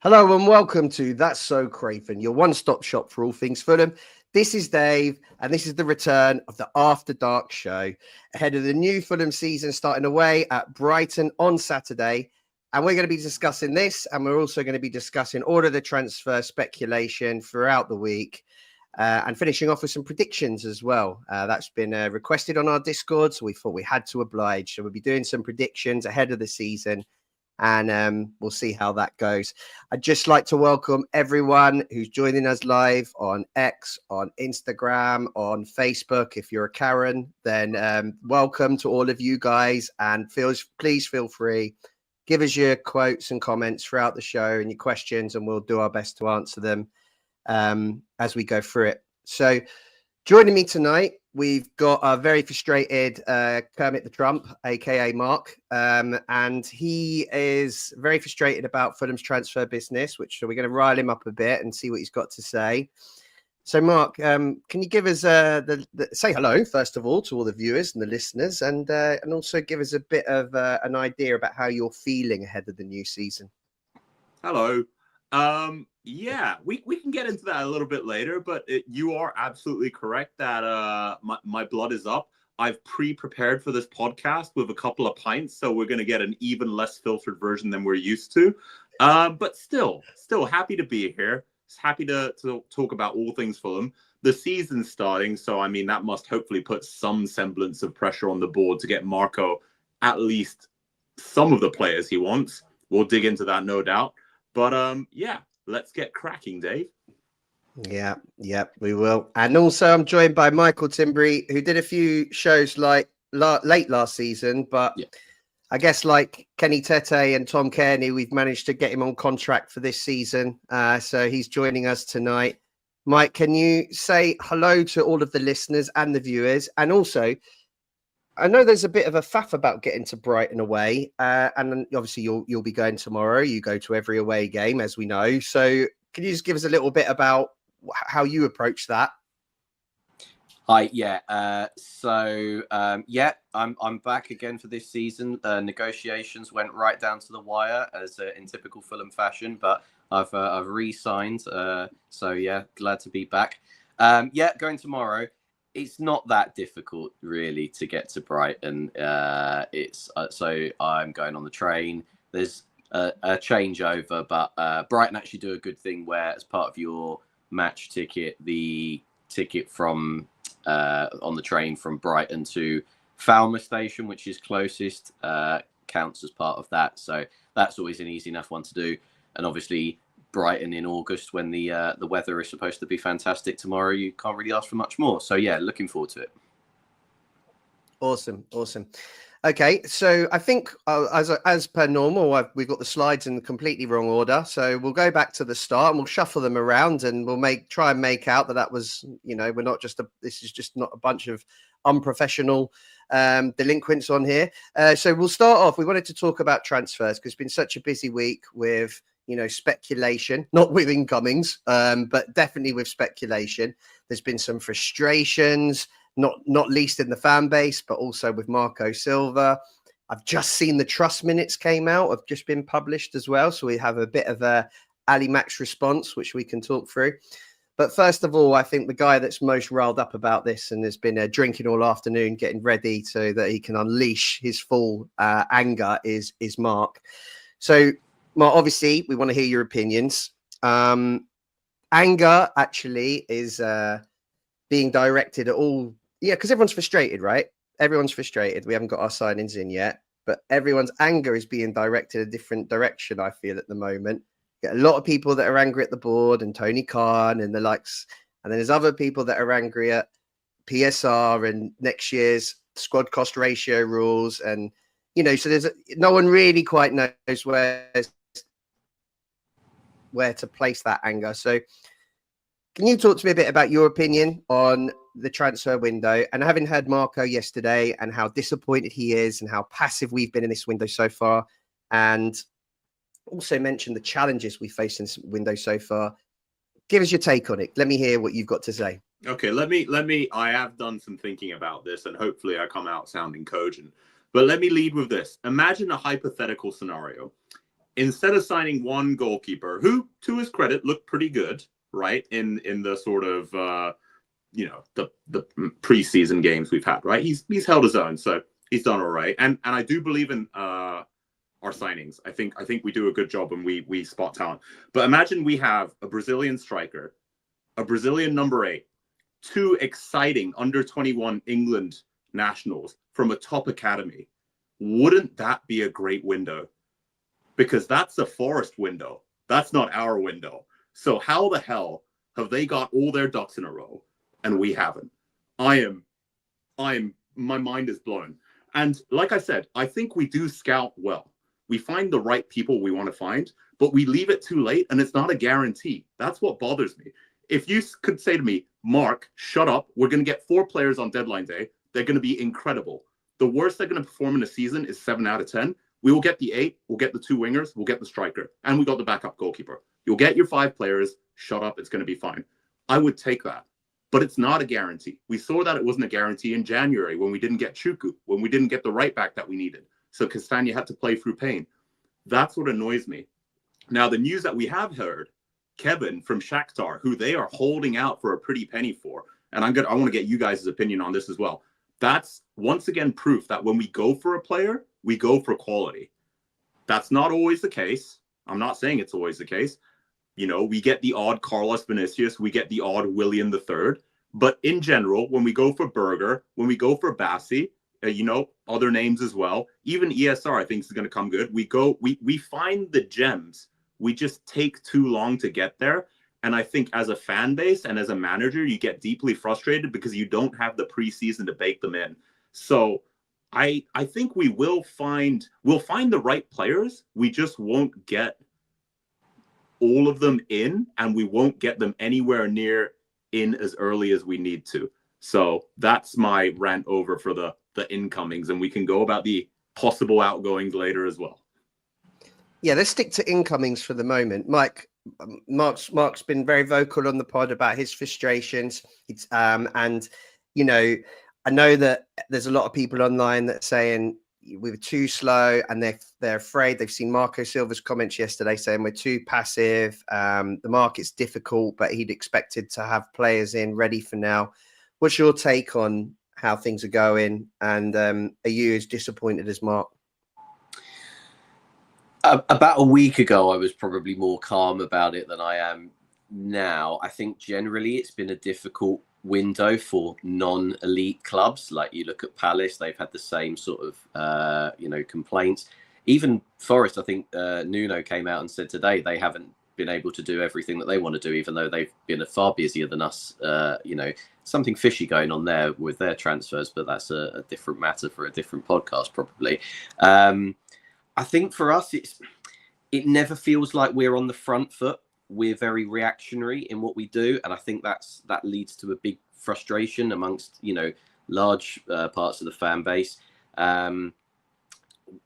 Hello and welcome to That's So Craven, your one-stop shop for all things Fulham. This is Dave, and this is the return of the After Dark show ahead of the new Fulham season starting away at Brighton on Saturday. And we're going to be discussing this, and we're also going to be discussing all of the transfer speculation throughout the week and finishing off with some predictions as well. That's been requested on our Discord, so we thought we had to oblige. So we'll be doing some predictions ahead of the season. And we'll see how that goes. I'd just like to welcome everyone who's joining us live on X, on Instagram, on Facebook. If you're a Karen, then welcome to all of you guys. And please feel free. Give us your quotes and comments throughout the show and your questions, and we'll do our best to answer them as we go through it. So joining me tonight, we've got a very frustrated Kermit the Trump, aka Mark, and he is very frustrated about Fulham's transfer business, so we're going to rile him up a bit and see what he's got to say. So, Mark, can you give us say hello first of all to all the viewers and the listeners, and also give us a bit of an idea about how you're feeling ahead of the new season? Hello. Yeah, we can get into that a little bit later, but you are absolutely correct that my blood is up. I've pre-prepared for this podcast with a couple of pints, so we're going to get an even less filtered version than we're used to. But still happy to be here. Happy to talk about all things Fulham. The season's starting, so I mean that must hopefully put some semblance of pressure on the board to get Marco at least some of the players he wants. We'll dig into that, no doubt. But yeah, let's get cracking, Dave. Yeah, we will. And also, I'm joined by Michael Timbury, who did a few shows late last season, but yeah. I guess like Kenny Tete and Tom Kearney, we've managed to get him on contract for this season. So he's joining us tonight. Mike, can you say hello to all of the listeners and the viewers? And also, I know there's a bit of a faff about getting to Brighton away, and then obviously you'll be going tomorrow. You go to every away game, as we know. So can you just give us a little bit about how you approach that? Hi, yeah. I'm back again for this season. Negotiations went right down to the wire, as in typical Fulham fashion, but I've re-signed. So yeah, glad to be back. Going tomorrow. It's not that difficult, really, to get to Brighton. So I'm going on the train. There's a changeover, but Brighton actually do a good thing where, as part of your match ticket, the ticket from on the train from Brighton to Falmouth Station, which is closest, counts as part of that. So that's always an easy enough one to do. And obviously, Brighton in August, when the weather is supposed to be fantastic tomorrow, you can't really ask for much more. So yeah, looking forward to it. Awesome. Okay, so I think as per normal, we've got the slides in completely wrong order. So we'll go back to the start and we'll shuffle them around, and we'll try and make out that was, we're not just this is just not a bunch of unprofessional delinquents on here. So we'll start off. We wanted to talk about transfers because it's been such a busy week with speculation, not with incomings, but definitely with speculation. There's been some frustrations, not least in the fan base, but also with Marco Silva. I've just seen the trust minutes came out, have just been published as well. So we have a bit of a Ali Max response, which we can talk through. But first of all, I think the guy that's most riled up about this and has been drinking all afternoon, getting ready so that he can unleash his full anger is Mark. So, Mark, obviously, we want to hear your opinions. Anger actually is being directed at all. Yeah, because everyone's frustrated, right? Everyone's frustrated. We haven't got our signings in yet, but everyone's anger is being directed a different direction, I feel, at the moment. Get a lot of people that are angry at the board and Tony Khan and the likes. And then there's other people that are angry at PSR and next year's squad cost ratio rules. And, so no one really quite knows where to place that anger. So can you talk to me a bit about your opinion on the transfer window, and having heard Marco yesterday and how disappointed he is and how passive we've been in this window so far, and also mention the challenges we face in this window so far. Give us your take on it. Let me hear what you've got to say. Okay, let me. I have done some thinking about this, and hopefully I come out sounding cogent. But let me lead with this. Imagine a hypothetical scenario. instead of signing one goalkeeper, who, to his credit, looked pretty good, right, in the sort of the preseason games we've had, right? He's held his own, so he's done all right. And I do believe in our signings. I think we do a good job and we spot talent. But imagine we have a Brazilian striker, a Brazilian number 8, 2 exciting under 21 England nationals from a top academy. Wouldn't that be a great window? Because that's a Forest window. That's not our window. So how the hell have they got all their ducks in a row and we haven't? My mind is blown. And like I said, I think we do scout well. We find the right people we want to find, but we leave it too late and it's not a guarantee. That's what bothers me. If you could say to me, Mark, shut up, we're going to get 4 players on deadline day. They're going to be incredible. The worst they're going to perform in a season is 7 out of 10. We will get the 8, we'll get the 2 wingers, we'll get the striker, and we got the backup goalkeeper. You'll get your 5 players, shut up, it's going to be fine. I would take that, but it's not a guarantee. We saw that it wasn't a guarantee in January when we didn't get Chuku, when we didn't get the right back that we needed. So Castagna had to play through pain. That's what annoys me. Now, the news that we have heard, Kevin from Shakhtar, who they are holding out for a pretty penny for, and I want to get you guys' opinion on this as well. That's once again proof that when we go for a player, we go for quality. That's not always the case. I'm not saying it's always the case. We get the odd Carlos Vinicius, we get the odd William III. But in general, when we go for Berger, when we go for Bassi, other names as well, even ESR, I think is going to come good. We find the gems. We just take too long to get there. And I think as a fan base and as a manager, you get deeply frustrated because you don't have the preseason to bake them in. So I think we'll find the right players. We just won't get all of them in, and we won't get them anywhere near in as early as we need to. So that's my rant over for the incomings, and we can go about the possible outgoings later as well. Yeah, let's stick to incomings for the moment. Mark's been very vocal on the pod about his frustrations. And I know that there's a lot of people online that are saying we were too slow, and they're afraid. They've seen Marco Silva's comments yesterday saying we're too passive. The market's difficult, but he'd expected to have players in ready for now. What's your take on how things are going? And are you as disappointed as Mark? About a week ago, I was probably more calm about it than I am now. I think generally it's been a difficult window for non-elite clubs. Like you look at Palace, they've had the same sort of, complaints. Even Forest, I think Nuno came out and said today they haven't been able to do everything that they want to do, even though they've been far busier than us. Something fishy going on there with their transfers, but that's a different matter for a different podcast, probably. I think for us, it never feels like we're on the front foot. We're very reactionary in what we do, and I think that leads to a big frustration amongst large parts of the fan base. I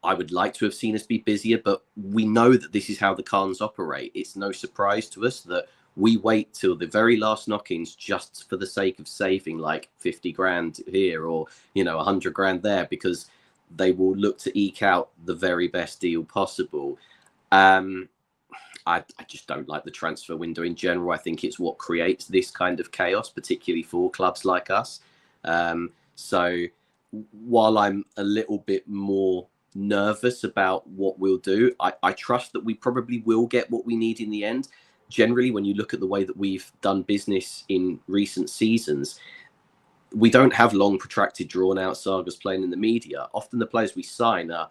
would like to have seen us be busier, but we know that this is how the Khans operate. It's no surprise to us that we wait till the very last knock-ins just for the sake of saving like 50 grand here or 100 grand there, because they will look to eke out the very best deal possible. I just don't like the transfer window in general. I think it's what creates this kind of chaos, particularly for clubs like us. So while I'm a little bit more nervous about what we'll do, I trust that we probably will get what we need in the end. Generally, when you look at the way that we've done business in recent seasons, we don't have long, protracted, drawn-out sagas playing in the media. Often the players we sign are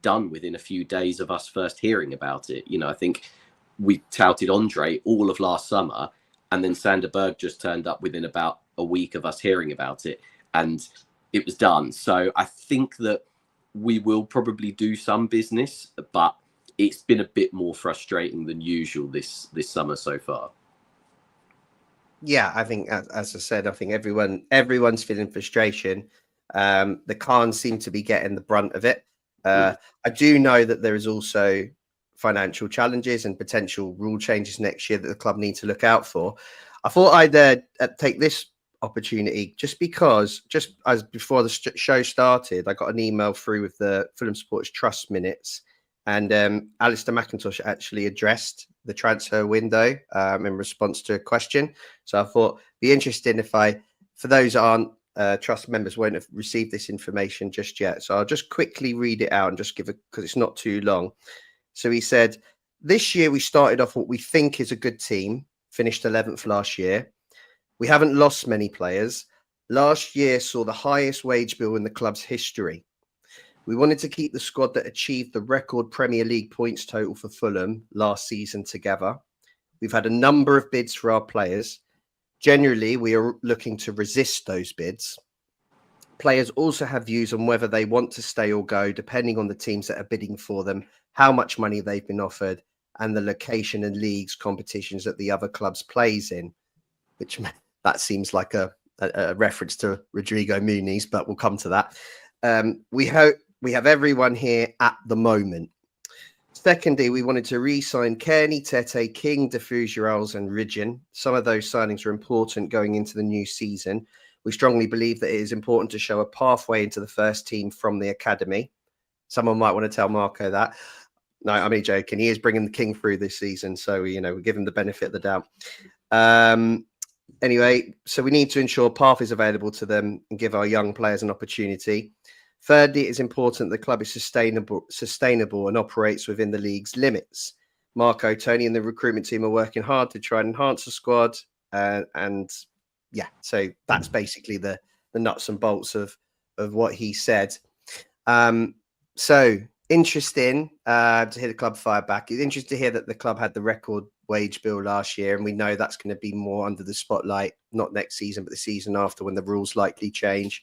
done within a few days of us first hearing about it. I think we touted Andre all of last summer, and then Sander Berg just turned up within about a week of us hearing about it, and it was done. So I think that we will probably do some business, but it's been a bit more frustrating than usual this summer so far. Yeah, I think, as I said, I think everyone's feeling frustration. The Khans seem to be getting the brunt of it. I do know that there is also financial challenges and potential rule changes next year that the club need to look out for. I thought I'd take this opportunity just as before the show started, I got an email through with the Fulham Supporters Trust minutes, And Alistair McIntosh actually addressed the transfer window in response to a question. So I thought it'd be interesting for those that aren't trust members won't have received this information just yet. So I'll just quickly read it out and just because it's not too long. So he said, this year we started off what we think is a good team, finished 11th last year. We haven't lost many players. Last year saw the highest wage bill in the club's history. We wanted to keep the squad that achieved the record Premier League points total for Fulham last season together. We've had a number of bids for our players. Generally, we are looking to resist those bids. Players also have views on whether they want to stay or go, depending on the teams that are bidding for them, how much money they've been offered, and the location and leagues competitions that the other clubs plays in, which that seems like a reference to Rodrigo Muniz, but we'll come to that. We hope we have everyone here at the moment. Secondly, we wanted to re-sign Kearney, Tete, King, Defugiarals and Ridgen. Some of those signings are important going into the new season. We strongly believe that it is important to show a pathway into the first team from the academy. Someone might want to tell Marco that. No, I'm only joking. He is bringing the King through this season. So, we give him the benefit of the doubt. Anyway, so we need to ensure path is available to them and give our young players an opportunity. Thirdly, it is important the club is sustainable and operates within the league's limits. Marco, Tony and the recruitment team are working hard to try and enhance the squad. So that's basically the nuts and bolts of what he said. So interesting to hear the club fire back. It's interesting to hear that the club had the record wage bill last year, and we know that's going to be more under the spotlight, not next season, but the season after when the rules likely change.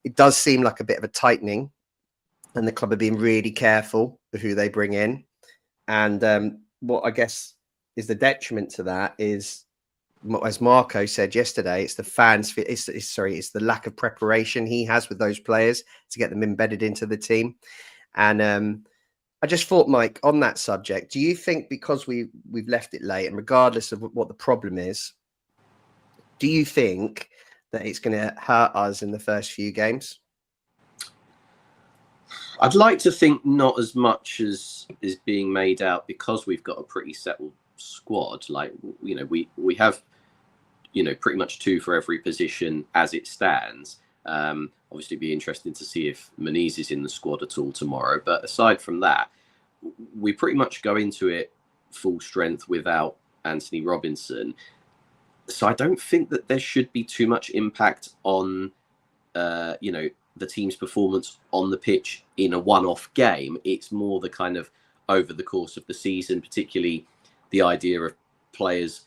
It does seem like a bit of a tightening, and the club are being really careful with who they bring in. And what I guess is the detriment to that is, as Marco said yesterday, it's the fans. It's the lack of preparation he has with those players to get them embedded into the team. And I just thought, Mike, on that subject, do you think because we've left it late, and regardless of what the problem is, do you think that it's going to hurt us in the first few games? I'd like to think not as much as is being made out, because we've got a pretty settled squad. Like, we have, pretty much two for every position as it stands. Obviously, it'd be interesting to see if Muniz is in the squad at all tomorrow. But aside from that, we pretty much go into it full strength without Anthony Robinson. So I don't think that there should be too much impact on, the team's performance on the pitch in a one-off game. It's more the kind of over the course of the season, particularly the idea of players,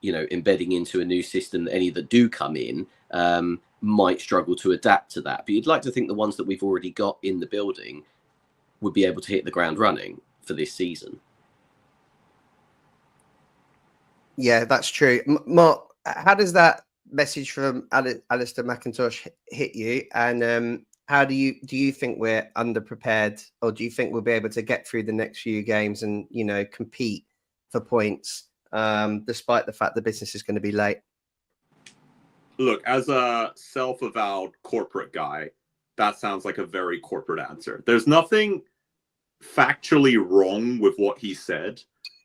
embedding into a new system, that any that do come in might struggle to adapt to that. But you'd like to think the ones that we've already got in the building would be able to hit the ground running for this season. Yeah, that's true. Mark, how does that message from Alistair McIntosh hit you? And how do you think we're underprepared, or do you think we'll be able to get through the next few games and, compete for points, despite the fact the business is going to be late? Look, as a self-avowed corporate guy, that sounds like a very corporate answer. There's nothing factually wrong with what he said.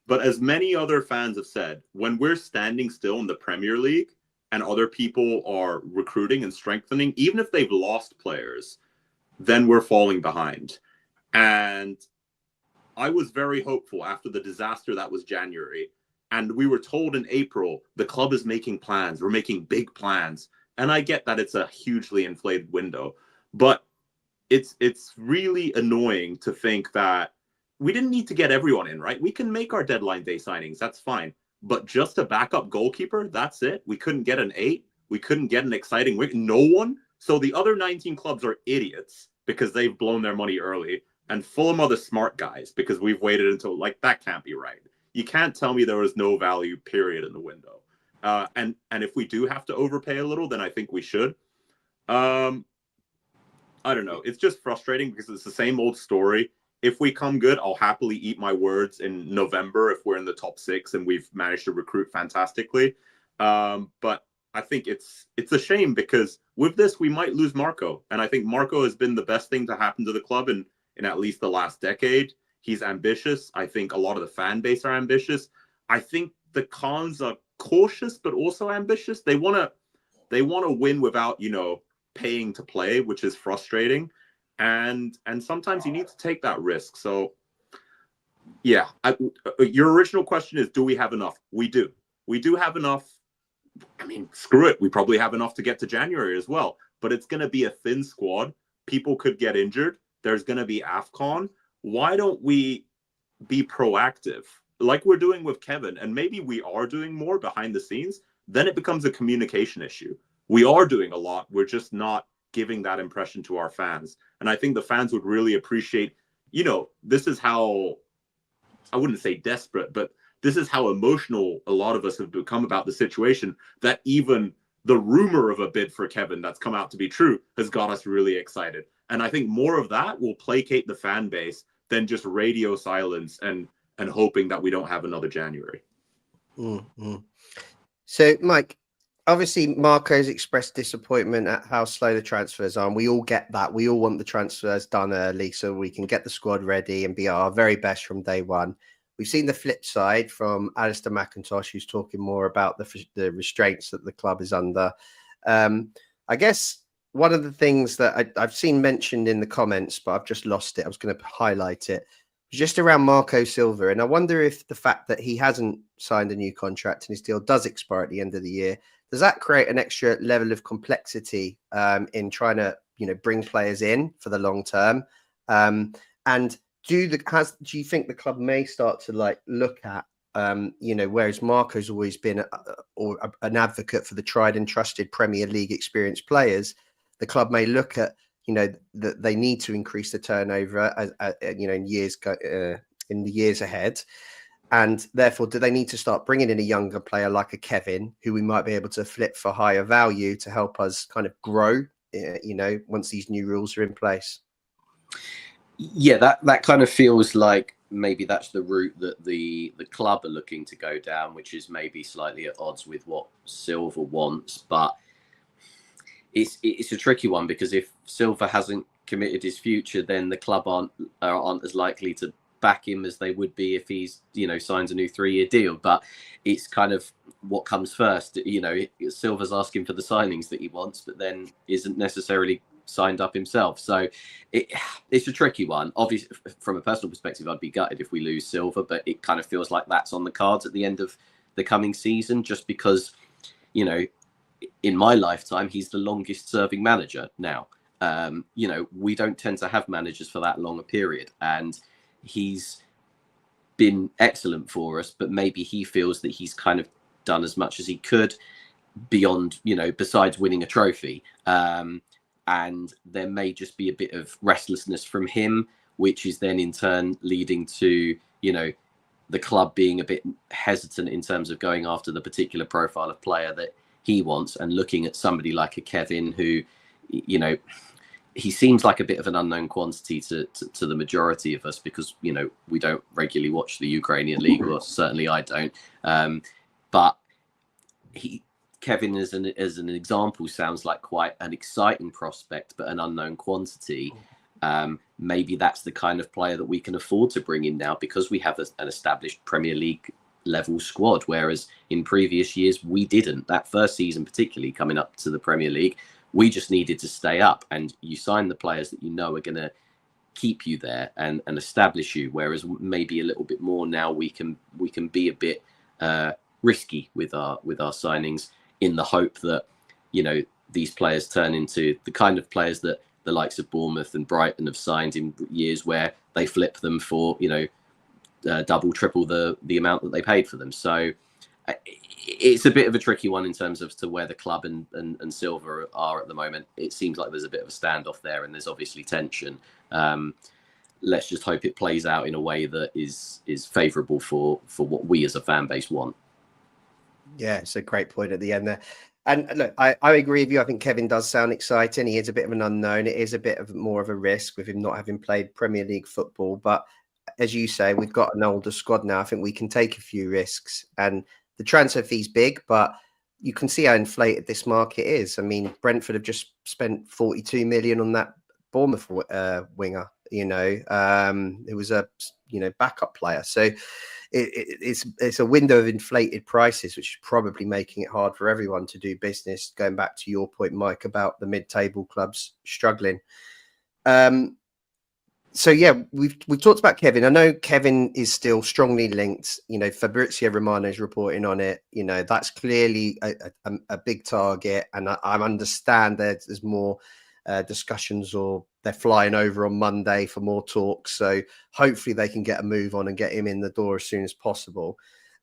But as many other fans have said, when we're standing still in the Premier League and other people are recruiting and strengthening, even if they've lost players, then we're falling behind. And I was very hopeful after the disaster that was January. And we were told in April, the club is making plans. We're making big plans. And I get that it's a hugely inflated window. But it's really annoying to think that we didn't need to get everyone in, right? We can make our deadline day signings. That's fine. But just a backup goalkeeper, that's it. We couldn't get an 8. We couldn't get an exciting wing. No one. So the other 19 clubs are idiots because they've blown their money early. And Fulham are the smart guys because we've waited until, that can't be right. You can't tell me there was no value, period, in the window. And if we do have to overpay a little, then I think we should. I don't know. It's just frustrating because it's the same old story. If we come good, I'll happily eat my words in November if we're in the top 6 and we've managed to recruit fantastically. But I think it's a shame because with this, we might lose Marco. And I think Marco has been the best thing to happen to the club in at least the last decade. he's ambitious. I think a lot of the fan base are ambitious. I think the Khans are cautious, but also ambitious. They want to win without, paying to play, which is frustrating. And sometimes you need to take that risk. So, yeah, your original question is, do we have enough? We do. We do have enough. I mean, screw it. We probably have enough to get to January as well. But it's going to be a thin squad. People could get injured. There's going to be AFCON. Why don't we be proactive like we're doing with Kevin? And maybe we are doing more behind the scenes. Then it becomes a communication issue. We are doing a lot. We're just not giving that impression to our fans. And I think the fans would really appreciate, this is how, I wouldn't say desperate, but this is how emotional a lot of us have become about the situation, that even the rumor of a bid for Kevin that's come out to be true has got us really excited. And I think more of that will placate the fan base than just radio silence and hoping that we don't have another January. Mm-hmm. So, Mike, obviously Marco's expressed disappointment at how slow the transfers are. And we all get that. We all want the transfers done early so we can get the squad ready and be our very best from day one. We've seen the flip side from Alistair McIntosh, who's talking more about the restraints that the club is under. I guess one of the things that I've seen mentioned in the comments, but I've just lost it. I was going to highlight it. Just around Marco Silva. And I wonder if the fact that he hasn't signed a new contract and his deal does expire at the end of the year, does that create an extra level of complexity in trying to, bring players in for the long term? And do you think the club may start to look at, whereas Marco's always been an advocate for the tried and trusted Premier League experienced players, the club may look at, that they need to increase the turnover, in the years ahead. And therefore, do they need to start bringing in a younger player like a Kevin, who we might be able to flip for higher value to help us kind of grow, once these new rules are in place? Yeah, that kind of feels like maybe that's the route that the club are looking to go down, which is maybe slightly at odds with what Silva wants. But it's a tricky one, because if Silva hasn't committed his future, then the club aren't as likely to back him as they would be if he's signs a new 3-year deal. But it's kind of what comes first. Silva's asking for the signings that he wants, but then isn't necessarily signed up himself. So it's a tricky one. Obviously, from a personal perspective, I'd be gutted if we lose Silva, but it kind of feels like that's on the cards at the end of the coming season, just because in my lifetime he's the longest serving manager now. We don't tend to have managers for that long a period, and he's been excellent for us, but maybe he feels that he's kind of done as much as he could beyond, besides winning a trophy. And there may just be a bit of restlessness from him, which is then in turn leading to, the club being a bit hesitant in terms of going after the particular profile of player that he wants, and looking at somebody like a Kevin who, he seems like a bit of an unknown quantity to the majority of us, because, we don't regularly watch the Ukrainian league, or certainly I don't. But Kevin as an example sounds like quite an exciting prospect, but an unknown quantity. Maybe that's the kind of player that we can afford to bring in now, because we have an established Premier League level squad, whereas in previous years we didn't. That first season, particularly coming up to the Premier League, we just needed to stay up, and you sign the players that are going to keep you there and establish you. Whereas maybe a little bit more now, we can be a bit risky with our signings, in the hope that these players turn into the kind of players that the likes of Bournemouth and Brighton have signed in years, where they flip them for double, triple the amount that they paid for them. So it's a bit of a tricky one in terms of to where the club and Silva are at the moment. It seems like there's a bit of a standoff there, and there's obviously tension. Let's just hope it plays out in a way that is favourable for what we as a fan base want. Yeah, it's a great point at the end there. And look, I agree with you. I think Kevin does sound exciting. He is a bit of an unknown. It is a bit of more of a risk with him not having played Premier League football. But as you say, we've got an older squad now. I think we can take a few risks. And the transfer fee's big, but you can see how inflated this market is. I mean, Brentford have just spent 42 million on that Bournemouth winger. It was a backup player. So it's a window of inflated prices, which is probably making it hard for everyone to do business. Going back to your point, Mike, about the mid-table clubs struggling. So yeah, we've talked about Kevin. I know Kevin is still strongly linked. Fabrizio Romano is reporting on it. That's clearly a big target, and I understand that there's more discussions, or they're flying over on Monday for more talks. So hopefully they can get a move on and get him in the door as soon as possible.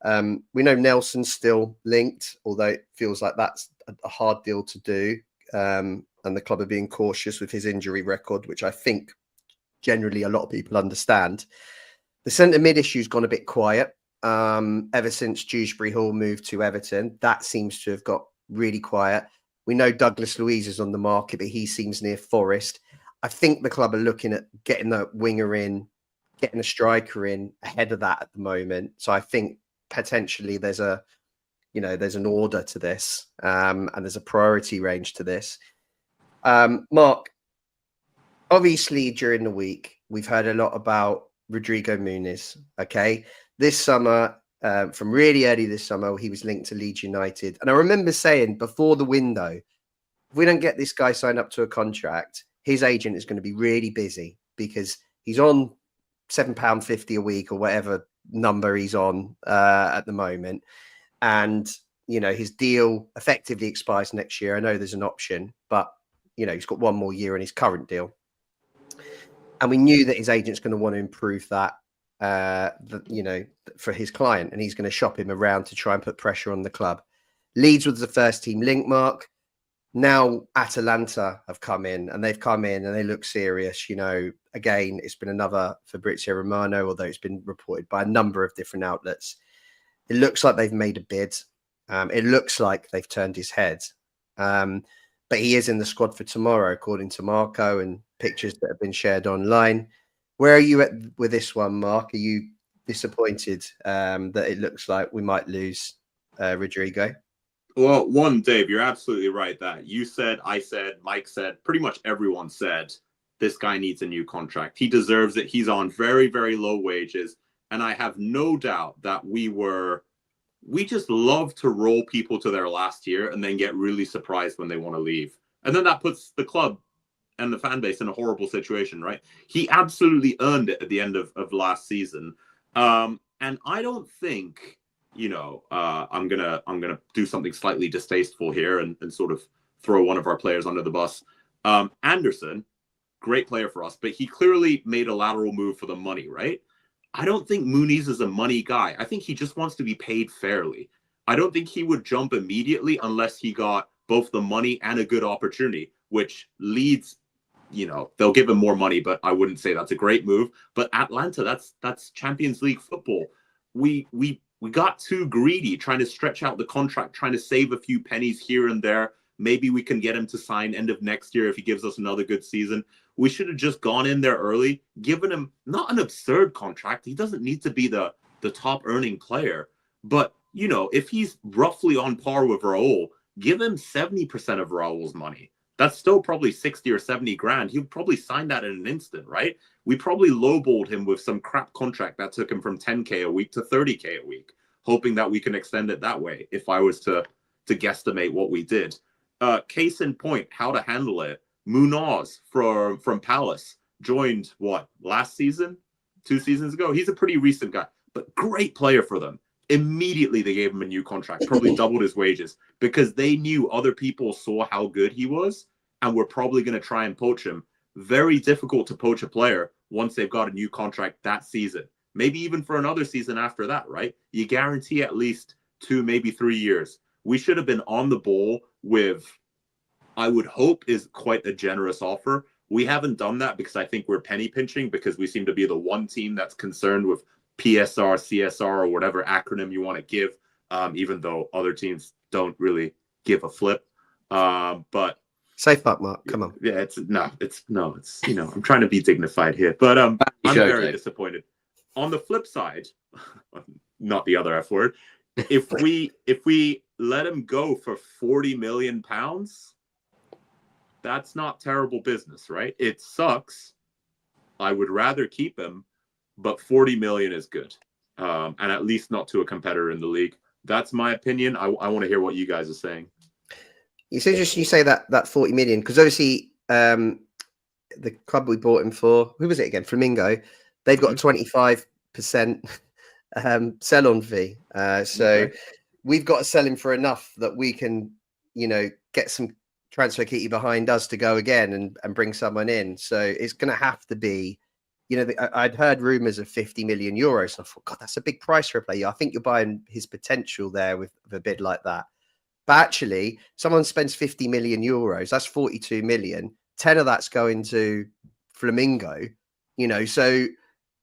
We know Nelson's still linked, although it feels like that's a hard deal to do. And the club are being cautious with his injury record, which I think generally a lot of people understand. The centre mid issue's gone a bit quiet ever since Dewsbury Hall moved to Everton. That seems to have got really quiet. We know Douglas Luiz is on the market, but he seems near Forest. I think the club are looking at getting the winger in, getting a striker in ahead of that at the moment. So I think potentially there's an order to this, and there's a priority range to this. Mark, obviously during the week, we've heard a lot about Rodrigo Muniz. Okay. This summer, from really early this summer, he was linked to Leeds United. And I remember saying before the window, if we don't get this guy signed up to a contract, his agent is going to be really busy, because he's on £7.50 a week or whatever number he's on at the moment. And, his deal effectively expires next year. I know there's an option, but, he's got one more year in his current deal. And we knew that his agent's going to want to improve that, for his client, and he's going to shop him around to try and put pressure on the club. Leeds was the first team link, Mark. Now Atalanta have come in, and they look serious. Again, it's been another Fabrizio Romano, although it's been reported by a number of different outlets. It looks like they've made a bid. It looks like they've turned his head. But he is in the squad for tomorrow, according to Marco and pictures that have been shared online. Where are you at with this one, Mark? Are you disappointed that it looks like we might lose Rodrigo? Well, one, Dave, you're absolutely right that you said, I said, Mike said, pretty much everyone said, this guy needs a new contract. He deserves it. He's on very, very low wages. And I have no doubt that we just love to roll people to their last year and then get really surprised when they want to leave. And then that puts the club and the fan base in a horrible situation, right? He absolutely earned it at the end of last season. And I don't think, I'm gonna do something slightly distasteful here and sort of throw one of our players under the bus. Anderson, great player for us, but he clearly made a lateral move for the money, right? I don't think Muniz is a money guy. I think he just wants to be paid fairly. I don't think he would jump immediately unless he got both the money and a good opportunity, which Leeds, they'll give him more money, but I wouldn't say that's a great move. But Atlanta, that's Champions League football. We got too greedy trying to stretch out the contract, trying to save a few pennies here and there. Maybe we can get him to sign end of next year if he gives us another good season. We should have just gone in there early, given him not an absurd contract. He doesn't need to be the top earning player. But, if he's roughly on par with Raul, give him 70% of Raul's money. That's still probably 60 or 70 grand. He'll probably sign that in an instant, right? We probably lowballed him with some crap contract that took him from 10K a week to 30K a week, hoping that we can extend it that way, if I was to guesstimate what we did. Case in point, how to handle it. Munoz from Palace joined last season, 2 seasons ago. He's a pretty recent guy, but great player for them. Immediately they gave him a new contract, probably doubled his wages, because they knew other people saw how good he was and were probably going to try and poach him. Very difficult to poach a player once they've got a new contract that season, maybe even for another season after that, right? You guarantee at least 2, maybe 3 years. We should have been on the ball with, I would hope, is quite a generous offer. We haven't done that because I think we're penny pinching, because we seem to be the one team that's concerned with PSR, CSR, or whatever acronym you want to give, even though other teams don't really give a flip. But safe up, Mark. Come on. Yeah, it's I'm trying to be dignified here, but I'm very disappointed. On the flip side, not the other F word, if we let him go for £40 million, that's not terrible business, right? It sucks. I would rather keep him, but 40 million is good, and at least not to a competitor in the league. That's my opinion. I want to hear what you guys are saying. It's interesting you say that 40 million, because obviously the club we bought him for, who was it again? Flamingo. They've got a 25% sell-on fee. So we've got to sell him for enough that we can, get some transfer kitty behind us to go again and bring someone in. So it's going to have to be, I'd heard rumours of 50 million euros. And I thought, God, that's a big price for a player. I think you're buying his potential there with a bid like that. But actually, someone spends 50 million euros, that's 42 million. 10 of that's going to Flamingo, so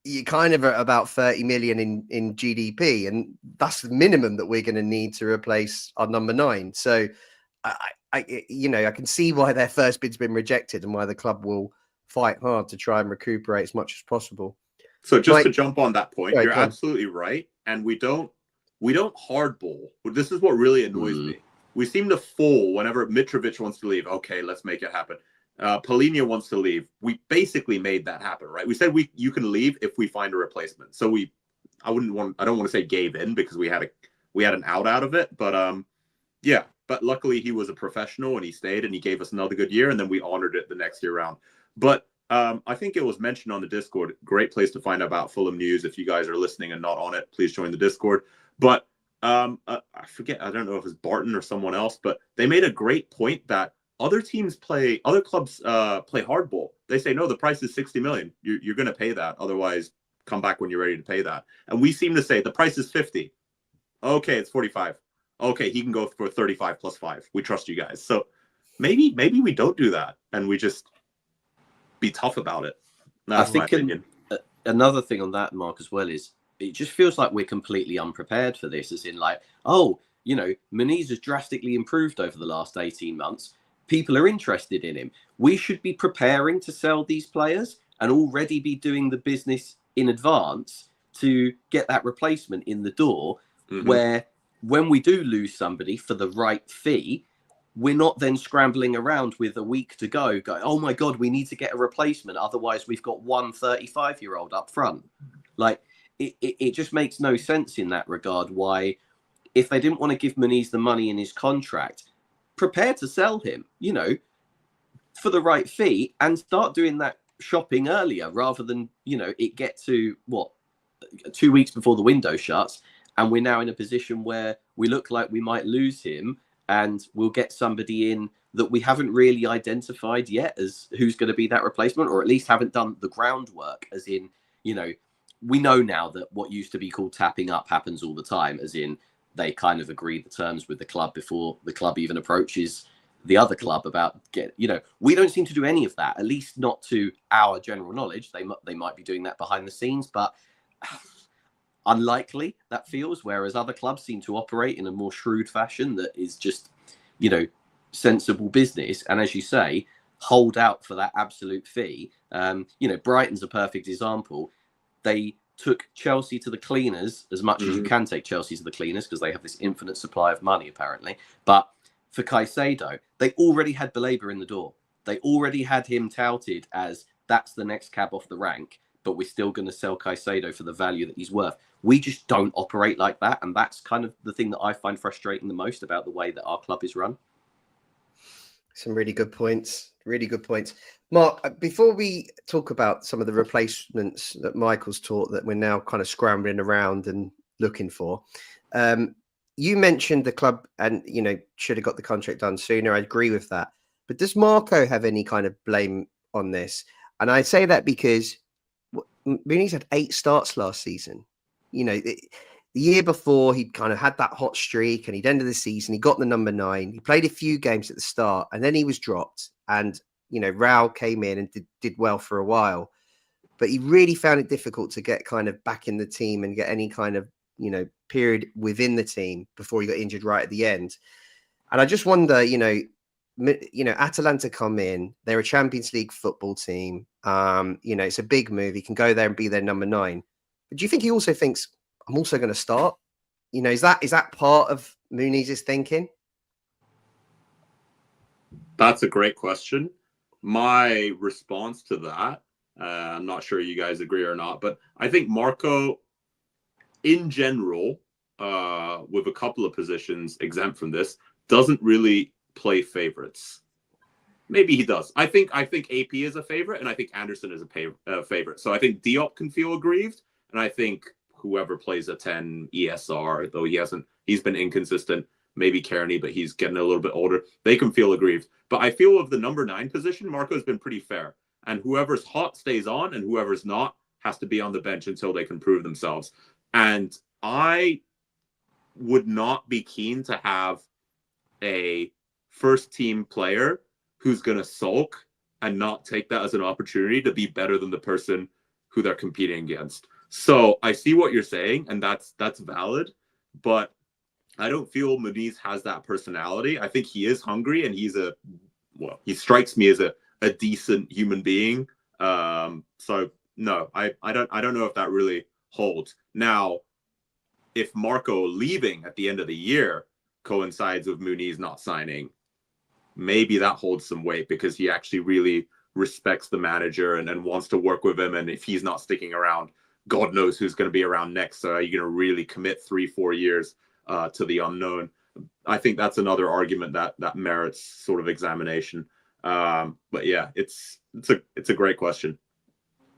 you kind of are about 30 million in GDP. And that's the minimum that we're going to need to replace our number 9. So I can see why their first bid's been rejected and why the club will fight hard to try and recuperate as much as possible. So just to jump on that point, sorry, you're absolutely right. And we don't hardball. This is what really annoys me. We seem to fool whenever Mitrovic wants to leave. Okay, let's make it happen. Polina wants to leave. We basically made that happen, right? We said you can leave if we find a replacement. So I don't want to say gave in, because we had an out of it, but yeah. But luckily he was a professional and he stayed and he gave us another good year, and then we honored it the next year round. But I think it was mentioned on the Discord. Great place to find out about Fulham news. If you guys are listening and not on it, please join the Discord. But I forget, I don't know if it's Barton or someone else, but they made a great point that other clubs play hardball. They say, no, the price is 60 million. You're going to pay that. Otherwise, come back when you're ready to pay that. And we seem to say the price is 50. Okay, it's 45. Okay, he can go for 35 plus 5. We trust you guys. So maybe we don't do that, and we just be tough about it. That's my opinion. Another thing on that, Mark, as well, is it just feels like we're completely unprepared for this, as in like, Muniz has drastically improved over the last 18 months. People are interested in him. We should be preparing to sell these players and already be doing the business in advance to get that replacement in the door, where when we do lose somebody for the right fee, we're not then scrambling around with a week to go, oh my God, we need to get a replacement. Otherwise, we've got one 35-year-old up front. Like, it just makes no sense in that regard why, if they didn't want to give Muniz the money in his contract, prepare to sell him, for the right fee, and start doing that shopping earlier rather than, it get to 2 weeks before the window shuts. And we're now in a position where we look like we might lose him, and we'll get somebody in that we haven't really identified yet as who's going to be that replacement, or at least haven't done the groundwork, as in, we know now that what used to be called tapping up happens all the time, as in they kind of agree the terms with the club before the club even approaches the other club about we don't seem to do any of that, at least not to our general knowledge. They might be doing that behind the scenes, but unlikely, that feels, whereas other clubs seem to operate in a more shrewd fashion that is just, sensible business. And as you say, hold out for that absolute fee. Brighton's a perfect example. They took Chelsea to the cleaners, as much as you can take Chelsea to the cleaners, because they have this infinite supply of money, apparently. But for Caicedo, they already had Baleba in the door. They already had him touted as that's the next cab off the rank, but we're still going to sell Caicedo for the value that he's worth. We just don't operate like that. And that's kind of the thing that I find frustrating the most about the way that our club is run. Some really good points. Really good points. Mark, before we talk about some of the replacements that Michael's taught that we're now kind of scrambling around and looking for, you mentioned the club and, should have got the contract done sooner. I agree with that. But does Marco have any kind of blame on this? And I say that because Muniz had 8 starts last season. The year before, he'd kind of had that hot streak, and he'd ended the season. He got the number 9. He played a few games at the start, and then he was dropped. And, Raul came in and did well for a while. But he really found it difficult to get kind of back in the team and get any kind of, period within the team before he got injured right at the end. And I just wonder, Atalanta come in. They're a Champions League football team. It's a big move. He can go there and be their number 9. But do you think he also thinks, I'm also going to start? Is that part of Muniz's thinking? That's a great question. My response to that I'm not sure you guys agree or not, but I think Marco, in general, with a couple of positions exempt from this, doesn't really play favorites. Maybe he does. I think AP is a favorite, and I think Anderson is a favorite. So I think Diop can feel aggrieved, and I think whoever plays a 10 ESR, though he's been inconsistent. Maybe Kearney, but he's getting a little bit older. They can feel aggrieved. But I feel of the number 9 position, Marco's been pretty fair. And whoever's hot stays on, and whoever's not has to be on the bench until they can prove themselves. And I would not be keen to have a first team player who's going to sulk and not take that as an opportunity to be better than the person who they're competing against. So I see what you're saying, and that's valid, but I don't feel Muniz has that personality. I think he is hungry, and he strikes me as a decent human being. So no, I don't know if that really holds. Now, if Marco leaving at the end of the year coincides with Muniz not signing, maybe that holds some weight because he actually really respects the manager and wants to work with him. And if he's not sticking around, God knows who's going to be around next. So are you going to really commit 3-4 years to the unknown? I think that's another argument that merits sort of examination. But yeah, it's a great question.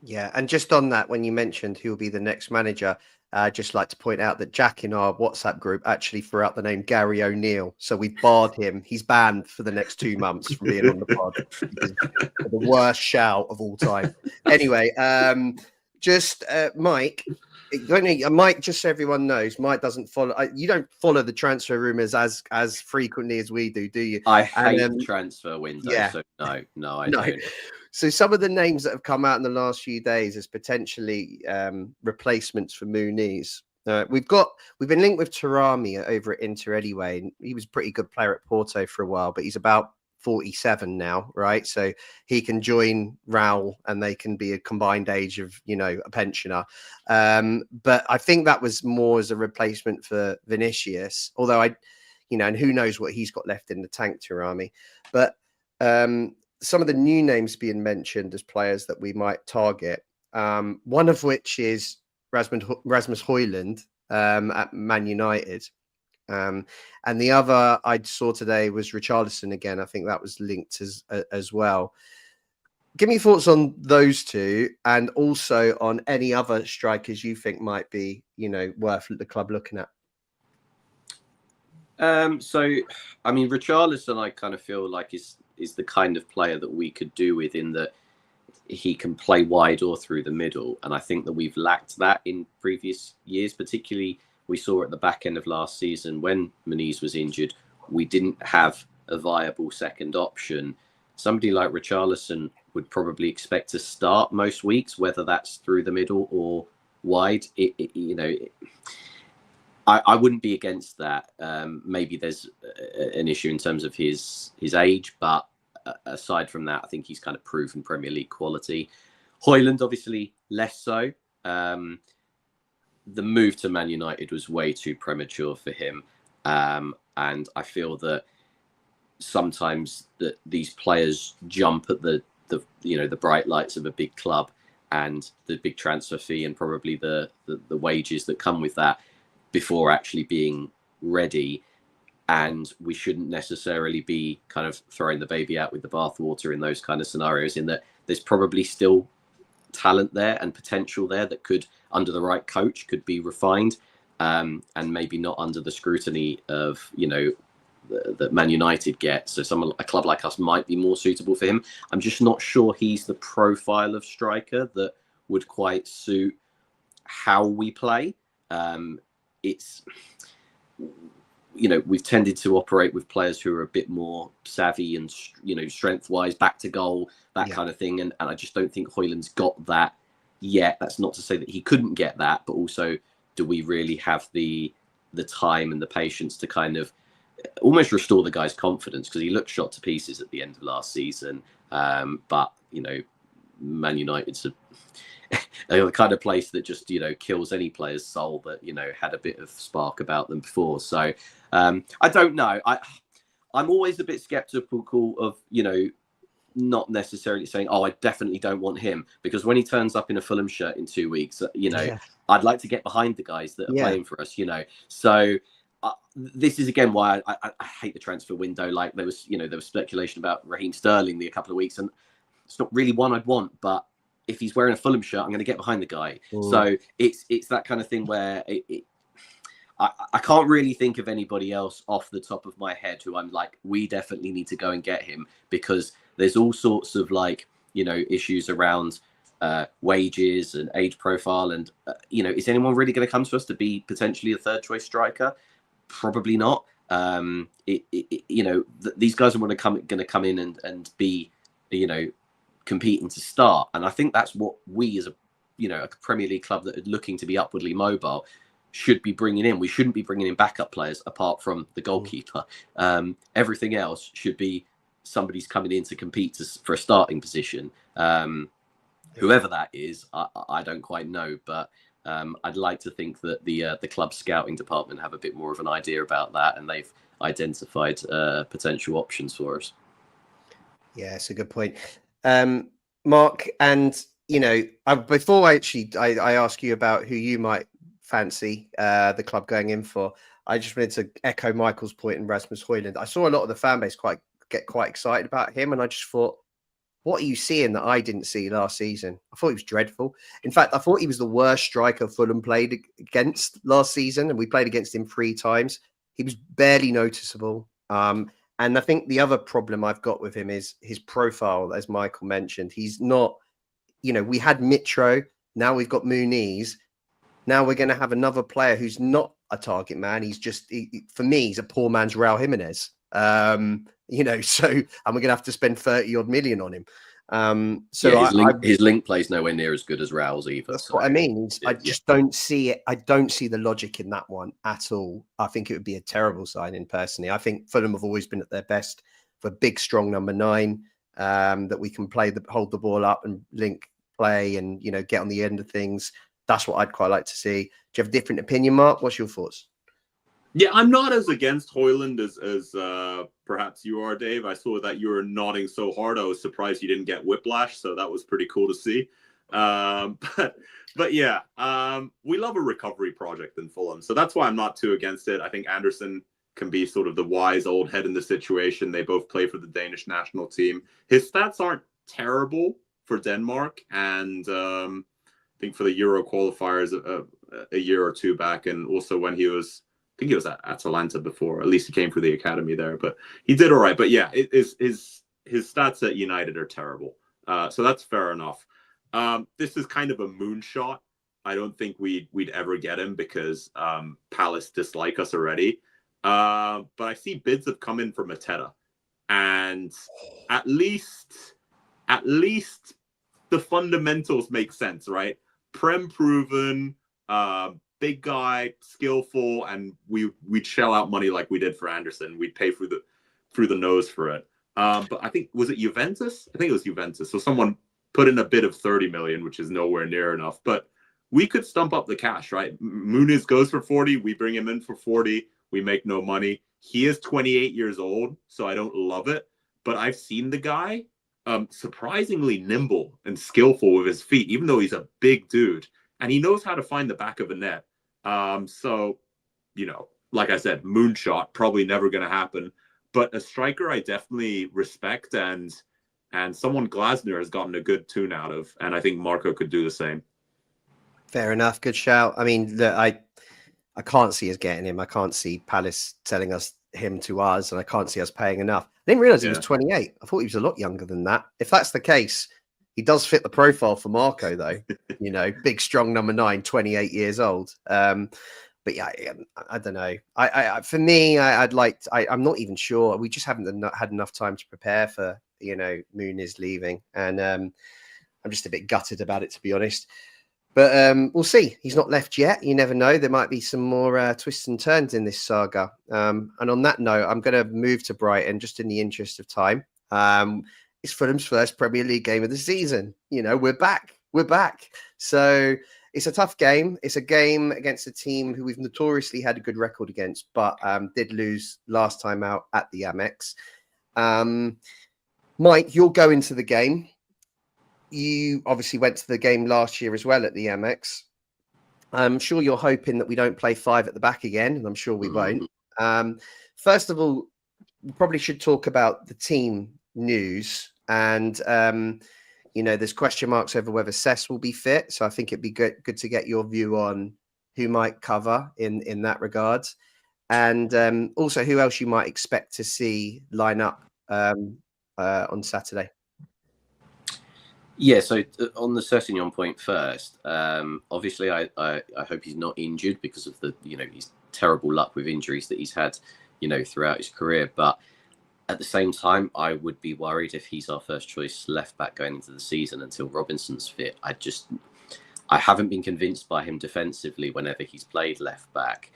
Yeah, and just on that, when you mentioned who will be the next manager, I'd just like to point out that Jack in our WhatsApp group actually threw out the name Gary O'Neill. So we barred him. He's banned for the next 2 months from being on the pod. The worst shout of all time. Anyway, Mike, Mike, just so everyone knows, Mike doesn't follow. You don't follow the transfer rumors as frequently as we do you? I hate the transfer window. Yeah. So no, I don't. So some of the names that have come out in the last few days as potentially replacements for Muniz. We've been linked with Tarami over at Inter anyway. And he was a pretty good player at Porto for a while, but he's about 47 now, right? So he can join Raul and they can be a combined age of, a pensioner. But I think that was more as a replacement for Vinicius, although and who knows what he's got left in the tank, Tarami. But some of the new names being mentioned as players that we might target, one of which is Rasmus Højlund at Man United. And the other I saw today was Richarlison again. I think that was linked as well. Give me thoughts on those two, and also on any other strikers you think might be, worth the club looking at. So, I mean, Richarlison, I kind of feel like is the kind of player that we could do with, in that he can play wide or through the middle. And I think that we've lacked that in previous years, particularly we saw at the back end of last season when Muniz was injured, we didn't have a viable second option. Somebody like Richarlison would probably expect to start most weeks, whether that's through the middle or wide. I wouldn't be against that. Maybe there's an issue in terms of his age, but aside from that, I think he's kind of proven Premier League quality. Højlund, obviously, less so. The move to Man United was way too premature for him. And I feel that sometimes that these players jump at the bright lights of a big club and the big transfer fee and probably the wages that come with that before actually being ready. And we shouldn't necessarily be kind of throwing the baby out with the bathwater in those kind of scenarios, in that there's probably still talent there and potential there that could, under the right coach, could be refined, and maybe not under the scrutiny of, that Man United get. So a club like us might be more suitable for him. I'm just not sure he's the profile of striker that would quite suit how we play. We've tended to operate with players who are a bit more savvy and, strength-wise, back to goal, that kind of thing. And I just don't think Højlund's got that yet. That's not to say that he couldn't get that, but also, do we really have the time and the patience to kind of almost restore the guy's confidence? Because he looked shot to pieces at the end of last season. But, Man United's the kind of place that just, kills any player's soul that, had a bit of spark about them before. So I don't know. I'm always a bit skeptical of, not necessarily saying, oh, I definitely don't want him, because when he turns up in a Fulham shirt in 2 weeks, I'd like to get behind the guys that are playing for us, So this is again why I hate the transfer window. Like there was speculation about Raheem Sterling a couple of weeks, and it's not really one I'd want, but if he's wearing a Fulham shirt, I'm going to get behind the guy. So it's that kind of thing where I can't really think of anybody else off the top of my head who I'm like, we definitely need to go and get him, because there's all sorts of issues around wages and age profile. And, is anyone really going to come to us to be potentially a third choice striker? Probably not. These guys are going to come in and be, competing to start. And I think that's what we as a Premier League club that are looking to be upwardly mobile should be bringing in. We shouldn't be bringing in backup players apart from the goalkeeper. Everything else should be somebody's coming in to compete for a starting position. Whoever that is, I don't quite know, but I'd like to think that the club scouting department have a bit more of an idea about that, and they've identified potential options for us. Yeah, it's a good point. Mark, and before I ask you about who you might fancy the club going in for, I just wanted to echo Michael's point in Rasmus Højlund. I saw a lot of the fan base get quite excited about him, and I just thought, what are you seeing that I didn't see last season? I thought he was dreadful. In fact, I thought he was the worst striker Fulham played against last season, and we played against him 3 times. He was barely noticeable. And I think the other problem I've got with him is his profile, as Michael mentioned. He's not, we had Mitro, now we've got Muniz. Now we're going to have another player who's not a target man. He's just, for me, he's a poor man's Raul Jimenez. So, and we're going to have to spend 30 odd million on him. His link plays nowhere near as good as Raul's either. That's what I mean. I just don't see it. I don't see the logic in that one at all. I think it would be a terrible signing personally. I think Fulham have always been at their best for big, strong number 9 that we can hold the ball up and link play and, get on the end of things. That's what I'd quite like to see. Do you have a different opinion, Mark? What's your thoughts? Yeah, I'm not as against Højlund as perhaps you are, Dave. I saw that you were nodding so hard. I was surprised you didn't get whiplash, so that was pretty cool to see. But yeah, we love a recovery project in Fulham, so that's why I'm not too against it. I think Anderson can be sort of the wise old head in the situation. They both play for the Danish national team. His stats aren't terrible for Denmark, and I think for the Euro qualifiers a year or 2 back, and also when I think he was at Atalanta before. At least he came through the academy there, but he did all right. But yeah, his stats at United are terrible. So that's fair enough. This is kind of a moonshot. I don't think we'd ever get him because Palace dislike us already. But I see bids have come in for Mateta, and at least the fundamentals make sense, right? Prem proven, big guy, skillful, and we'd shell out money like we did for Anderson. We'd pay through the nose for it. But I think, was it Juventus? I think it was Juventus. So someone put in a bid of 30 million, which is nowhere near enough. But we could stump up the cash, right? Muniz goes for 40. We bring him in for 40. We make no money. He is 28 years old, so I don't love it. But I've seen the guy surprisingly nimble and skillful with his feet, even though he's a big dude. And he knows how to find the back of a net. So, like I said, moonshot, probably never going to happen. But a striker I definitely respect, and someone Glasner has gotten a good tune out of. And I think Marco could do the same. Fair enough. Good shout. I mean, I can't see us getting him. I can't see Palace selling him to us, and I can't see us paying enough. I didn't realize he was 28. I thought he was a lot younger than that. If that's the case, he does fit the profile for Marco, though. Big, strong number 9, 28 years old. But yeah, I don't know. For me, I'm not even sure. We just haven't had enough time to prepare for, Muniz leaving. And I'm just a bit gutted about it, to be honest. But we'll see. He's not left yet. You never know. There might be some more twists and turns in this saga. And on that note, I'm going to move to Brighton just in the interest of time. It's Fulham's first Premier League game of the season. We're back. So it's a tough game. It's a game against a team who we've notoriously had a good record against, but did lose last time out at the Amex. Mike, you'll go into the game. You obviously went to the game last year as well at the Amex. I'm sure you're hoping that we don't play 5 at the back again, and I'm sure we won't. First of all, we probably should talk about the team news. And, there's question marks over whether Cess will be fit. So I think it'd be good to get your view on who might cover in that regard. And also who else you might expect to see line up on Saturday. Yeah, so on the Sessegnon point first, obviously I hope he's not injured because of the, his terrible luck with injuries that he's had, throughout his career. But at the same time, I would be worried if he's our first choice left back going into the season until Robinson's fit. I haven't been convinced by him defensively whenever he's played left back.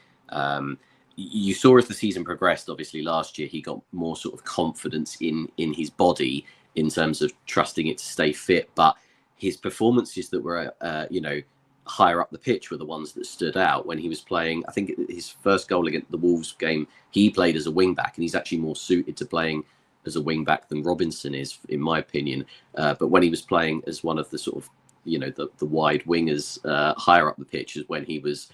You saw as the season progressed, obviously last year, he got more sort of confidence in his body in terms of trusting it to stay fit. But his performances that were, higher up the pitch were the ones that stood out when he was playing. I think his first goal against the Wolves game, he played as a wing back, and he's actually more suited to playing as a wing back than Robinson is, in my opinion. But when he was playing as one of the sort of, the wide wingers higher up the pitch is when he was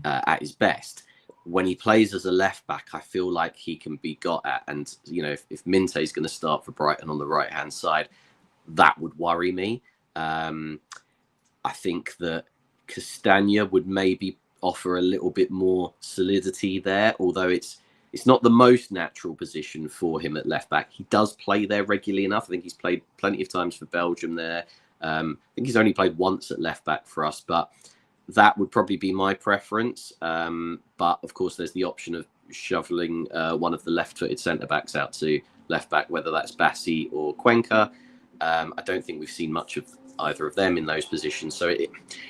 at his best. When he plays as a left back, I feel like he can be got at. And, if Minte is going to start for Brighton on the right-hand side, that would worry me. I think that Castagna would maybe offer a little bit more solidity there, although it's not the most natural position for him at left back. He does play there regularly enough. I think he's played plenty of times for Belgium there. I think he's only played once at left back for us, but that would probably be my preference. But of course, there's the option of shoveling one of the left-footed centre-backs out to left back, whether that's Bassi or Cuenca. I don't think we've seen much of either of them in those positions. So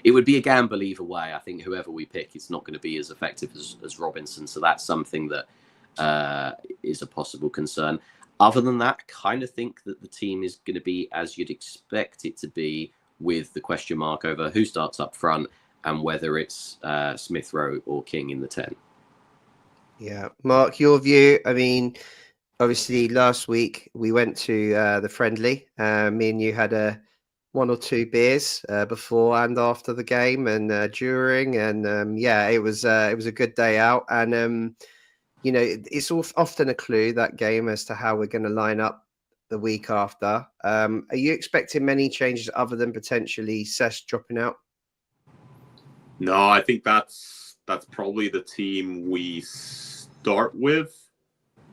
it would be a gamble either way. I think whoever we pick, it's not going to be as effective as Robinson. So that's something that is a possible concern. Other than that, I kind of think that the team is going to be as you'd expect it to be, with the question mark over who starts up front and whether it's Smith Rowe or King in the 10. Yeah. Mark, your view? I mean, obviously last week we went to the friendly. Me and you had one or two beers before and after the game and during. And it was a good day out. And, it's often a clue, that game, as to how we're going to line up the week after. Are you expecting many changes other than potentially Cess dropping out? No, I think that's probably the team we start with.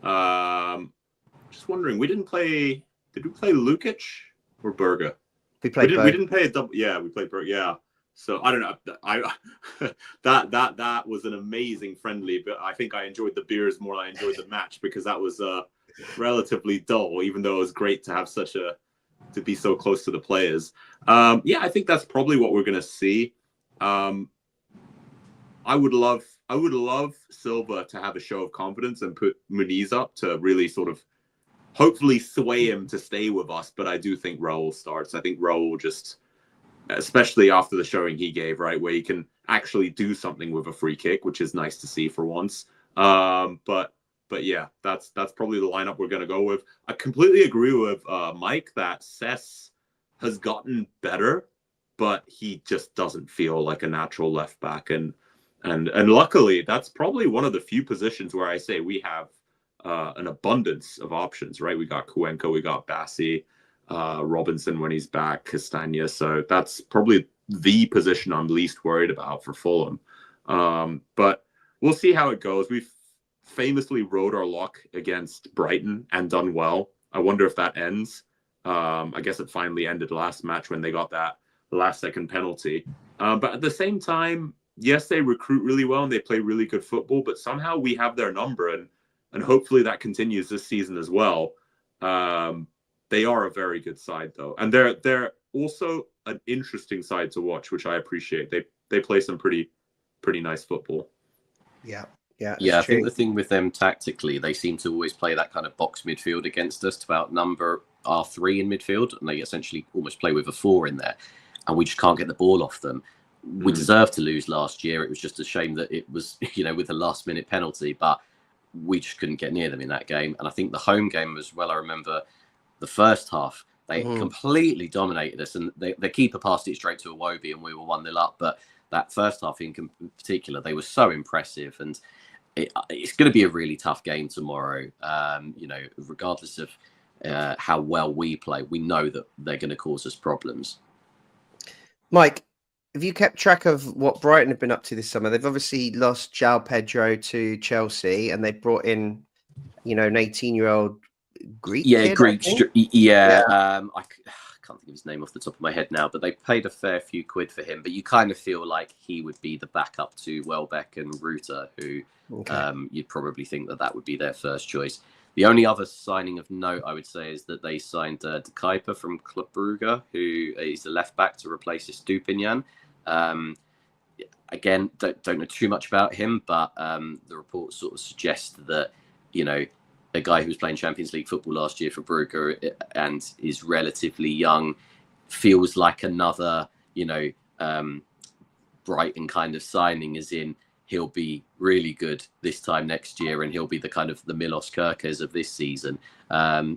Just wondering, did we play Lukic or Berga? We didn't play a double. Yeah, we played Berga. Yeah. So I don't know. That was an amazing friendly, but I think I enjoyed the beers more than I enjoyed the match, because that was relatively dull, even though it was great to have to be so close to the players. I think that's probably what we're gonna see. I would love Silva to have a show of confidence and put Muniz up to really sort of hopefully sway him to stay with us. But I do think Raul starts. I think Raul just, especially after the showing he gave, right, where he can actually do something with a free kick, which is nice to see for once. But yeah, that's probably the lineup we're going to go with. I completely agree with Mike that Cess has gotten better, but he just doesn't feel like a natural left back. And luckily, that's probably one of the few positions where I say we have an abundance of options, right? We got Cuenca, we got Bassi, Robinson when he's back, Castagna. So that's probably the position I'm least worried about for Fulham. But we'll see how it goes. We've famously rode our luck against Brighton and done well. I wonder if that ends. I guess it finally ended last match when they got that last-second penalty. But at the same time, yes, they recruit really well and they play really good football, but somehow we have their number, and hopefully that continues this season as well. They are a very good side, though, and they're also an interesting side to watch, which I appreciate. They play some pretty nice football. Yeah. I think the thing with them tactically, they seem to always play that kind of box midfield against us to outnumber our 3 in midfield, and they essentially almost play with a 4 in there, and we just can't get the ball off them. We deserved to lose last year. It was just a shame that it was, with a last-minute penalty, but we just couldn't get near them in that game. And I think the home game as well, I remember the first half. They Mhm. completely dominated us, and the keeper passed it straight to Iwobi, and we were 1-0 up. But that first half in particular, they were so impressive, and it's going to be a really tough game tomorrow. Regardless of how well we play, we know that they're going to cause us problems. Mike, have you kept track of what Brighton have been up to this summer? They've obviously lost João Pedro to Chelsea, and they brought in, an 18-year-old Greek kid, I think. I can't think of his name off the top of my head now, but they paid a fair few quid for him. But you kind of feel like he would be the backup to Welbeck and Ruta, who you'd probably think that would be their first choice. The only other signing of note, I would say, is that they signed De Kuyper from Club Brugge, who is the left back to replace Estupiñán. Again, don't know too much about him, but the reports sort of suggest that, a guy who was playing Champions League football last year for Brugge and is relatively young, feels like another, Brighton kind of signing, as in he'll be really good this time next year, and he'll be the kind of the Milos Kerkez of this season. We'll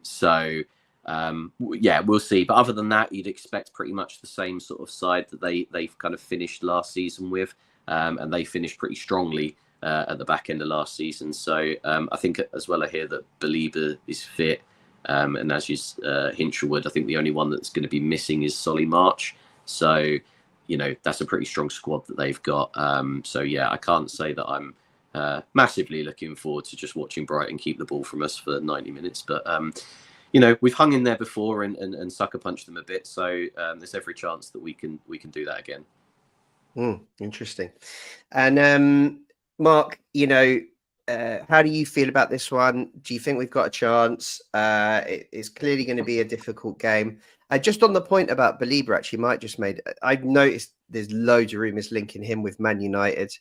see. But other than that, you'd expect pretty much the same sort of side that they've kind of finished last season with, and they finished pretty strongly at the back end of last season. So I think as well, I hear that Belieber is fit, and as you Hinshelwood, I think the only one that's going to be missing is Solly March. So that's a pretty strong squad that they've got. I can't say that I'm massively looking forward to just watching Brighton keep the ball from us for 90 minutes. But, we've hung in there before and sucker punched them a bit. So there's every chance that we can do that again. Interesting. And Mark, how do you feel about this one? Do you think we've got a chance? It's clearly going to be a difficult game. Just on the point about Belieber, actually, Mike just made, I've noticed there's loads of rumours linking him with Man United.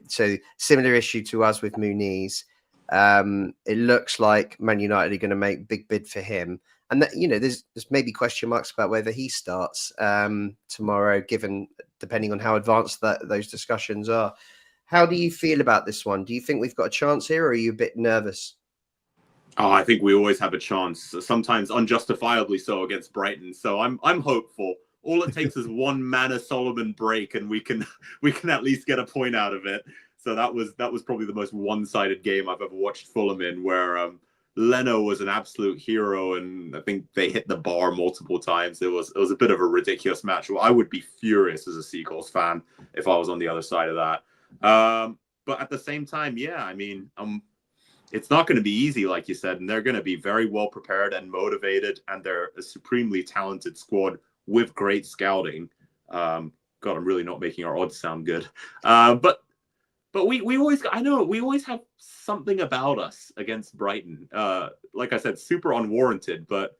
So similar issue to us with Muniz. It looks like Man United are going to make big bid for him. And that, there's maybe question marks about whether he starts tomorrow, depending on how advanced those discussions are. How do you feel about this one? Do you think we've got a chance here, or are you a bit nervous? Oh, I think we always have a chance, sometimes unjustifiably so, against Brighton. So I'm hopeful. All it takes is one Manor Solomon break, and we can at least get a point out of it. So that was probably the most one-sided game I've ever watched Fulham in, where Leno was an absolute hero, and I think they hit the bar multiple times. It was a bit of a ridiculous match. Well, I would be furious as a Seagulls fan if I was on the other side of that. But at the same time, it's not going to be easy, like you said, and they're going to be very well prepared and motivated, and they're a supremely talented squad with great scouting. God, I'm really not making our odds sound good. But we always have something about us against Brighton. Like I said, super unwarranted, but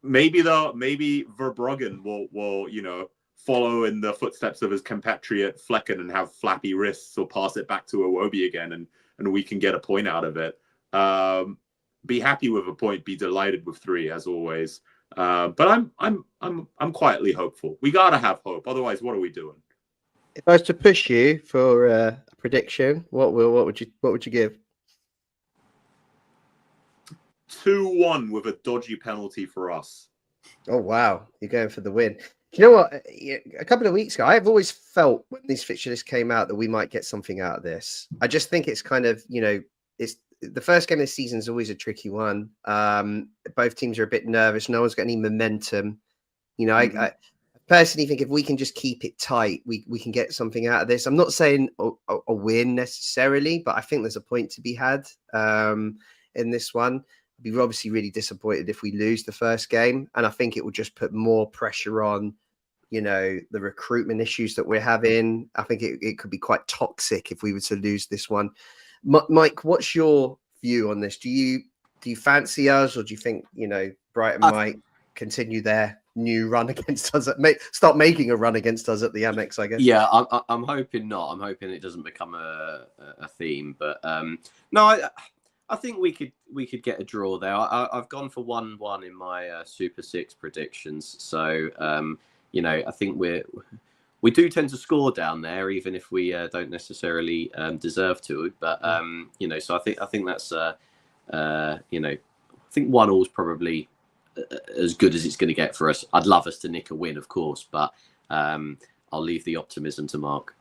maybe Verbruggen will follow in the footsteps of his compatriot Flecken and have flappy wrists, or pass it back to Iwobi again, and we can get a point out of it. Be happy with a point, be delighted with 3, as always. But I'm quietly hopeful. We gotta have hope, otherwise what are we doing? If I was to push you for a prediction, what would you give? 2-1 with a dodgy penalty for us. Oh wow, you're going for the win. You know what? A couple of weeks ago, I've always felt when these fixture lists came out that we might get something out of this. I just think it's kind of, it's the first game of the season is always a tricky one. Both teams are a bit nervous. No one's got any momentum. I personally think if we can just keep it tight, we can get something out of this. I'm not saying a win necessarily, but I think there's a point to be had in this one. I'd be obviously really disappointed if we lose the first game, and I think it will just put more pressure on the recruitment issues that we're having. I think it could be quite toxic if we were to lose this one. Mike, what's your view on this? Do you fancy us, or do you think Brighton might continue their new run against us? Start making a run against us at the Amex, I guess. Yeah, I'm hoping not. I'm hoping it doesn't become a theme. But no, I think we could get a draw there. I've gone for 1-1 in my Super 6 predictions. So I think we do tend to score down there, even if we don't necessarily deserve to. But so I think that's I think 1-1 is probably as good as it's going to get for us. I'd love us to nick a win, of course, but I'll leave the optimism to Mark.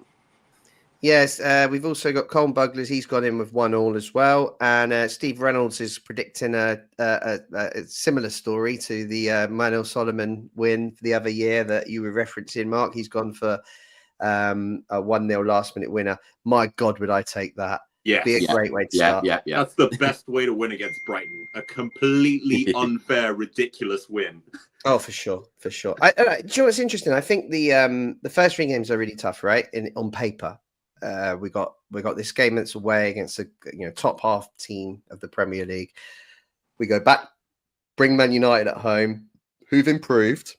Yes, we've also got Colin Buglers. He's gone in with 1-1 as well. And Steve Reynolds is predicting a similar story to the Manuel Solomon win for the other year that you were referencing, Mark. He's gone for a 1-0 last-minute winner. My God, would I take that? Yeah, Be a great way to start. Yeah. That's the best way to win against Brighton. A completely unfair, ridiculous win. Oh, for sure. Do you know what's interesting? I think the first 3 games are really tough, right? On paper. We got this game that's away against a top half team of the Premier League. We go back, bring Man United at home, who've improved.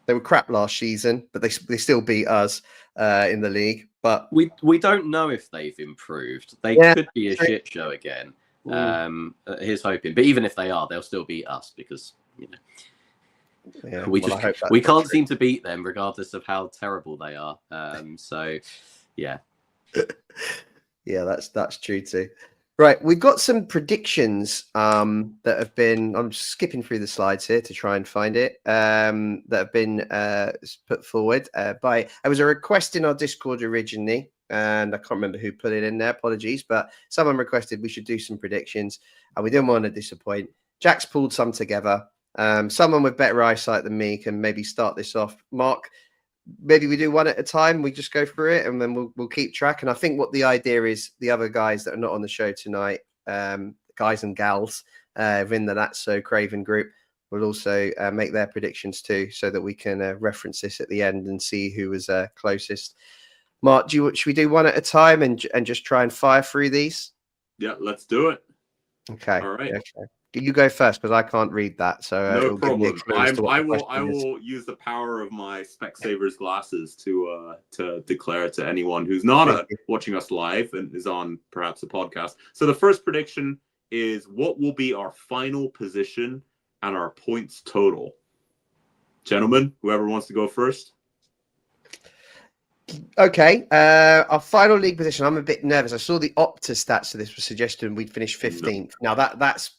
They were crap last season, but they still beat us in the league. But we don't know if they've improved. They could be a shit show again. Here's hoping. But even if they are, they'll still beat us because we can't seem to beat them regardless of how terrible they are. So yeah. Yeah, that's true too. Right, we've got some predictions that have been. I'm skipping through the slides here to try and find it. That have been put forward by. It was a request in our Discord originally, and I can't remember who put it in there. Apologies, but someone requested we should do some predictions, and we didn't want to disappoint. Jack's pulled some together. Someone with better eyesight than me can maybe start this off. Mark. Maybe we do one at a time. We just go through it, and then we'll keep track. And I think what the idea is, the other guys that are not on the show tonight, guys and gals within the That's So Craven group, will also make their predictions too, so that we can reference this at the end and see who was closest. Mark, should we do one at a time and just try and fire through these? Yeah, let's do it. Okay. All right. Okay. You go first because I can't read that. So no problem. I will use the power of my Specsavers glasses to declare to anyone who's not watching us live and is on perhaps a podcast. So the first prediction is what will be our final position and our points total. Gentlemen, whoever wants to go first. Okay, our final league position. I'm a bit nervous. I saw the Opta stats for this was suggesting we'd finish 15th. Now that's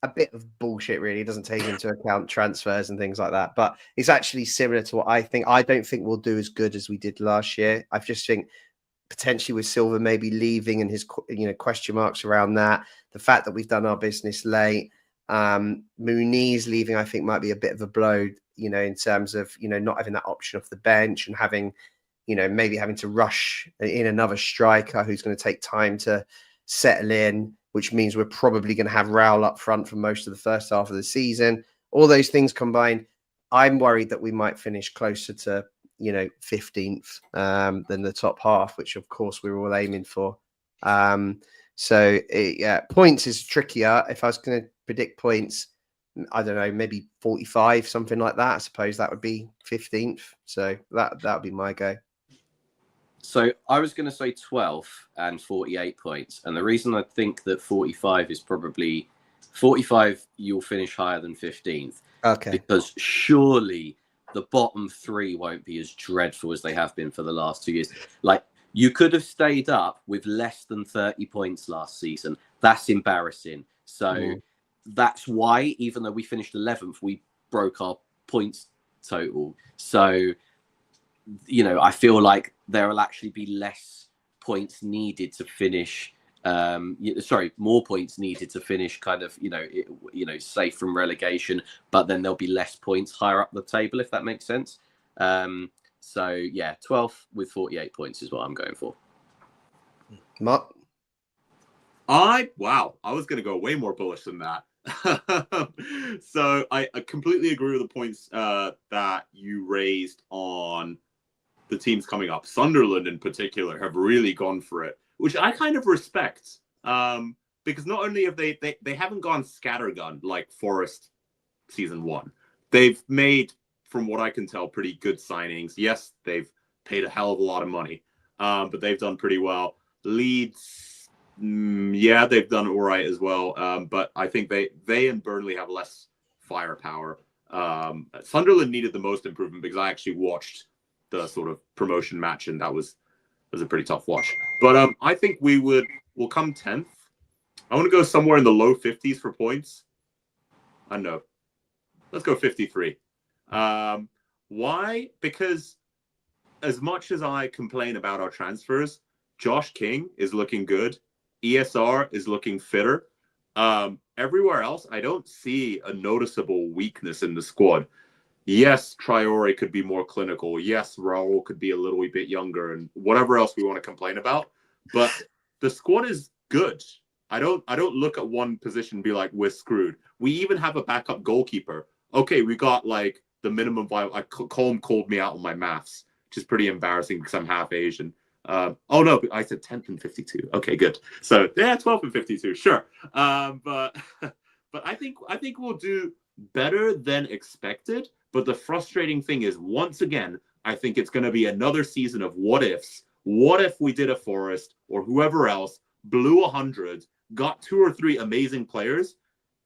a bit of bullshit, really. It doesn't take into account transfers and things like that. But it's actually similar to what I think. I don't think we'll do as good as we did last year. I just think potentially with Silva maybe leaving and his question marks around that. The fact that we've done our business late. Muniz leaving, I think, might be a bit of a blow. In terms of not having that option off the bench and having. Maybe having to rush in another striker who's going to take time to settle in, which means we're probably going to have Raul up front for most of the first half of the season. All those things combined, I'm worried that we might finish closer to, 15th than the top half, which of course we're all aiming for. Points is trickier. If I was going to predict points, I don't know, maybe 45, something like that. I suppose that would be 15th. So that would be my go. So I was going to say 12th and 48 points. And the reason I think that 45 is probably 45, you'll finish higher than 15th. Okay. Because surely the bottom 3 won't be as dreadful as they have been for the last 2 years. Like, you could have stayed up with less than 30 points last season. That's embarrassing. So that's why, even though we finished 11th, we broke our points total. So, I feel like there will actually be less points needed to finish. More points needed to finish kind of, safe from relegation, but then there'll be less points higher up the table, if that makes sense. 12th with 48 points is what I'm going for. Mark? I was going to go way more bullish than that. So I completely agree with the points that you raised on the teams coming up. Sunderland in particular have really gone for it, which I kind of respect, because not only have they haven't gone scattergun like Forest season 1. They've made, from what I can tell, pretty good signings. Yes, they've paid a hell of a lot of money, but they've done pretty well. Leeds, they've done all right as well, but I think they and Burnley have less firepower. Sunderland needed the most improvement because I actually watched the sort of promotion match, and that was a pretty tough watch. But I think we'll come 10th. I want to go somewhere in the low 50s for points. I don't know, Let's go 53. Why? Because as much as I complain about our transfers, Josh King is looking good. ESR is looking fitter. Everywhere else, I don't see a noticeable weakness in the squad. Yes, Traore could be more clinical. Yes, Raul could be a little bit younger, and whatever else we want to complain about. But the squad is good. I don't look at one position and be like, we're screwed. We even have a backup goalkeeper. Okay, we got like the minimum viable. Colm called me out on my maths, which is pretty embarrassing because I'm half Asian. Oh no, I said 10th and 52. Okay, good. So yeah, 12th and 52, sure. But I think we'll do better than expected. But the frustrating thing is, once again, I think it's going to be another season of what ifs. What if we did a Forest or whoever else blew 100, got 2 or 3 amazing players,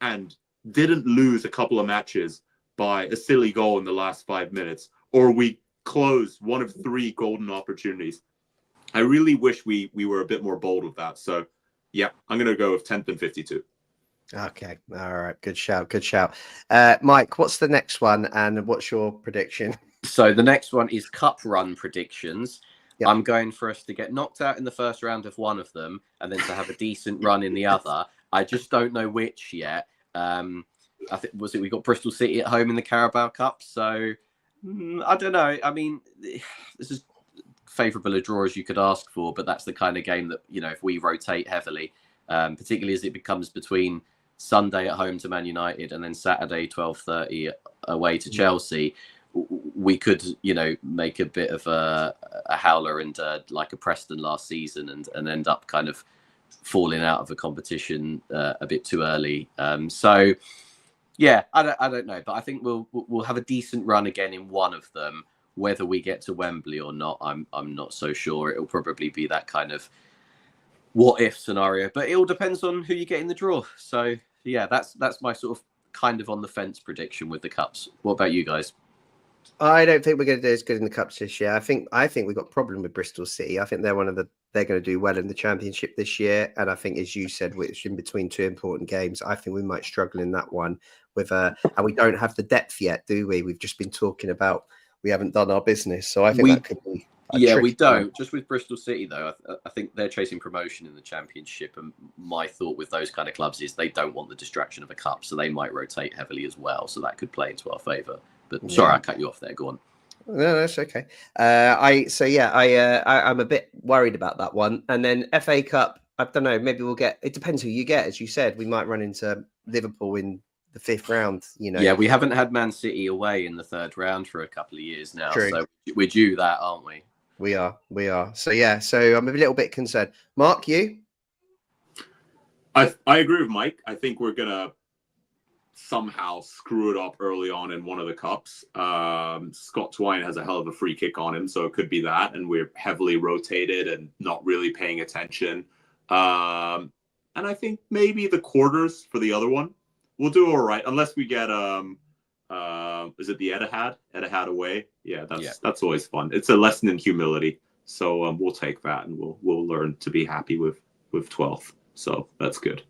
and didn't lose a couple of matches by a silly goal in the last 5 minutes, or we closed one of 3 golden opportunities. I really wish we were a bit more bold with that. So, yeah, I'm going to go with 10th and 52. Okay. All right. Good shout. Good shout. Mike, what's the next one and what's your prediction? So the next one is cup run predictions. Yep. I'm going for us to get knocked out in the first round of one of them and then to have a decent run in the other. I just don't know which yet. I think we got Bristol City at home in the Carabao Cup. So I don't know. I mean, this is favourable a draw as you could ask for, but that's the kind of game that, if we rotate heavily, particularly as it becomes between Sunday at home to Man United and then Saturday 12:30 away to Chelsea, we could make a bit of a howler and like a Preston last season and end up kind of falling out of the competition a bit too early. So yeah, I don't know, but I think we'll have a decent run again in one of them. Whether we get to Wembley or not, I'm not so sure. It'll probably be that kind of what if scenario, but it all depends on who you get in the draw. So yeah, that's my sort of kind of on the fence prediction with the cups. What about you guys? I don't think we're going to do as good in the cups this year. I think we've got a problem with Bristol City. I think they're they're going to do well in the Championship this year, and I think, as you said, which in between 2 important games, I think we might struggle in that one with and we don't have the depth yet, do we? We've just been talking about we haven't done our business, so I think that could be. We don't. Just with Bristol City, though, I think they're chasing promotion in the Championship, and my thought with those kind of clubs is they don't want the distraction of a cup, so they might rotate heavily as well. So that could play into our favour. But sorry, I cut you off there. Go on. No, that's okay. I'm a bit worried about that one. And then FA Cup, I don't know. Maybe we'll get. It depends who you get, as you said. We might run into Liverpool in the 5th round. Yeah, we haven't had Man City away in the 3rd round for a couple of years now. True. So we're due that, aren't we? We are. So yeah. So I'm a little bit concerned. Mark, you? I agree with Mike. I think we're gonna somehow screw it up early on in one of the cups. Scott Twine has a hell of a free kick on him, so it could be that, and we're heavily rotated and not really paying attention. And I think maybe the quarters for the other one we'll do all right, unless we get is it the Etihad away? Yeah, that's always fun. It's a lesson in humility, so we'll take that and we'll learn to be happy with 12th. So that's good.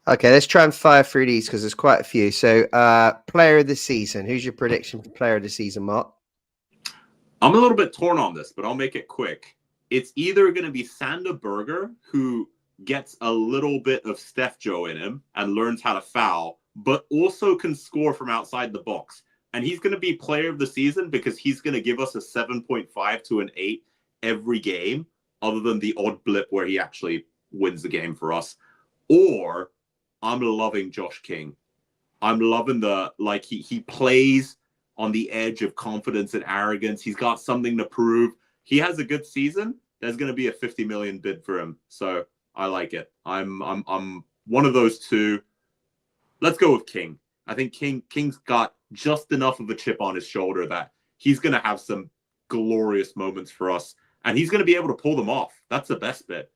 Okay, let's try and fire through these because there's quite a few. So, player of the season. Who's your prediction for player of the season, Mark? I'm a little bit torn on this, but I'll make it quick. It's either going to be Sander Berger, who gets a little bit of Steph Joe in him and learns how to foul, but also can score from outside the box. And he's going to be player of the season because he's going to give us a 7.5 to an 8 every game, other than the odd blip where he actually wins the game for us. Or I'm loving Josh King. I'm loving he plays on the edge of confidence and arrogance. He's got something to prove. He has a good season. There's going to be a 50 million bid for him. So I like it. I'm one of those two. Let's go with King. I think King's got just enough of a chip on his shoulder that he's going to have some glorious moments for us, and he's going to be able to pull them off. That's the best bit.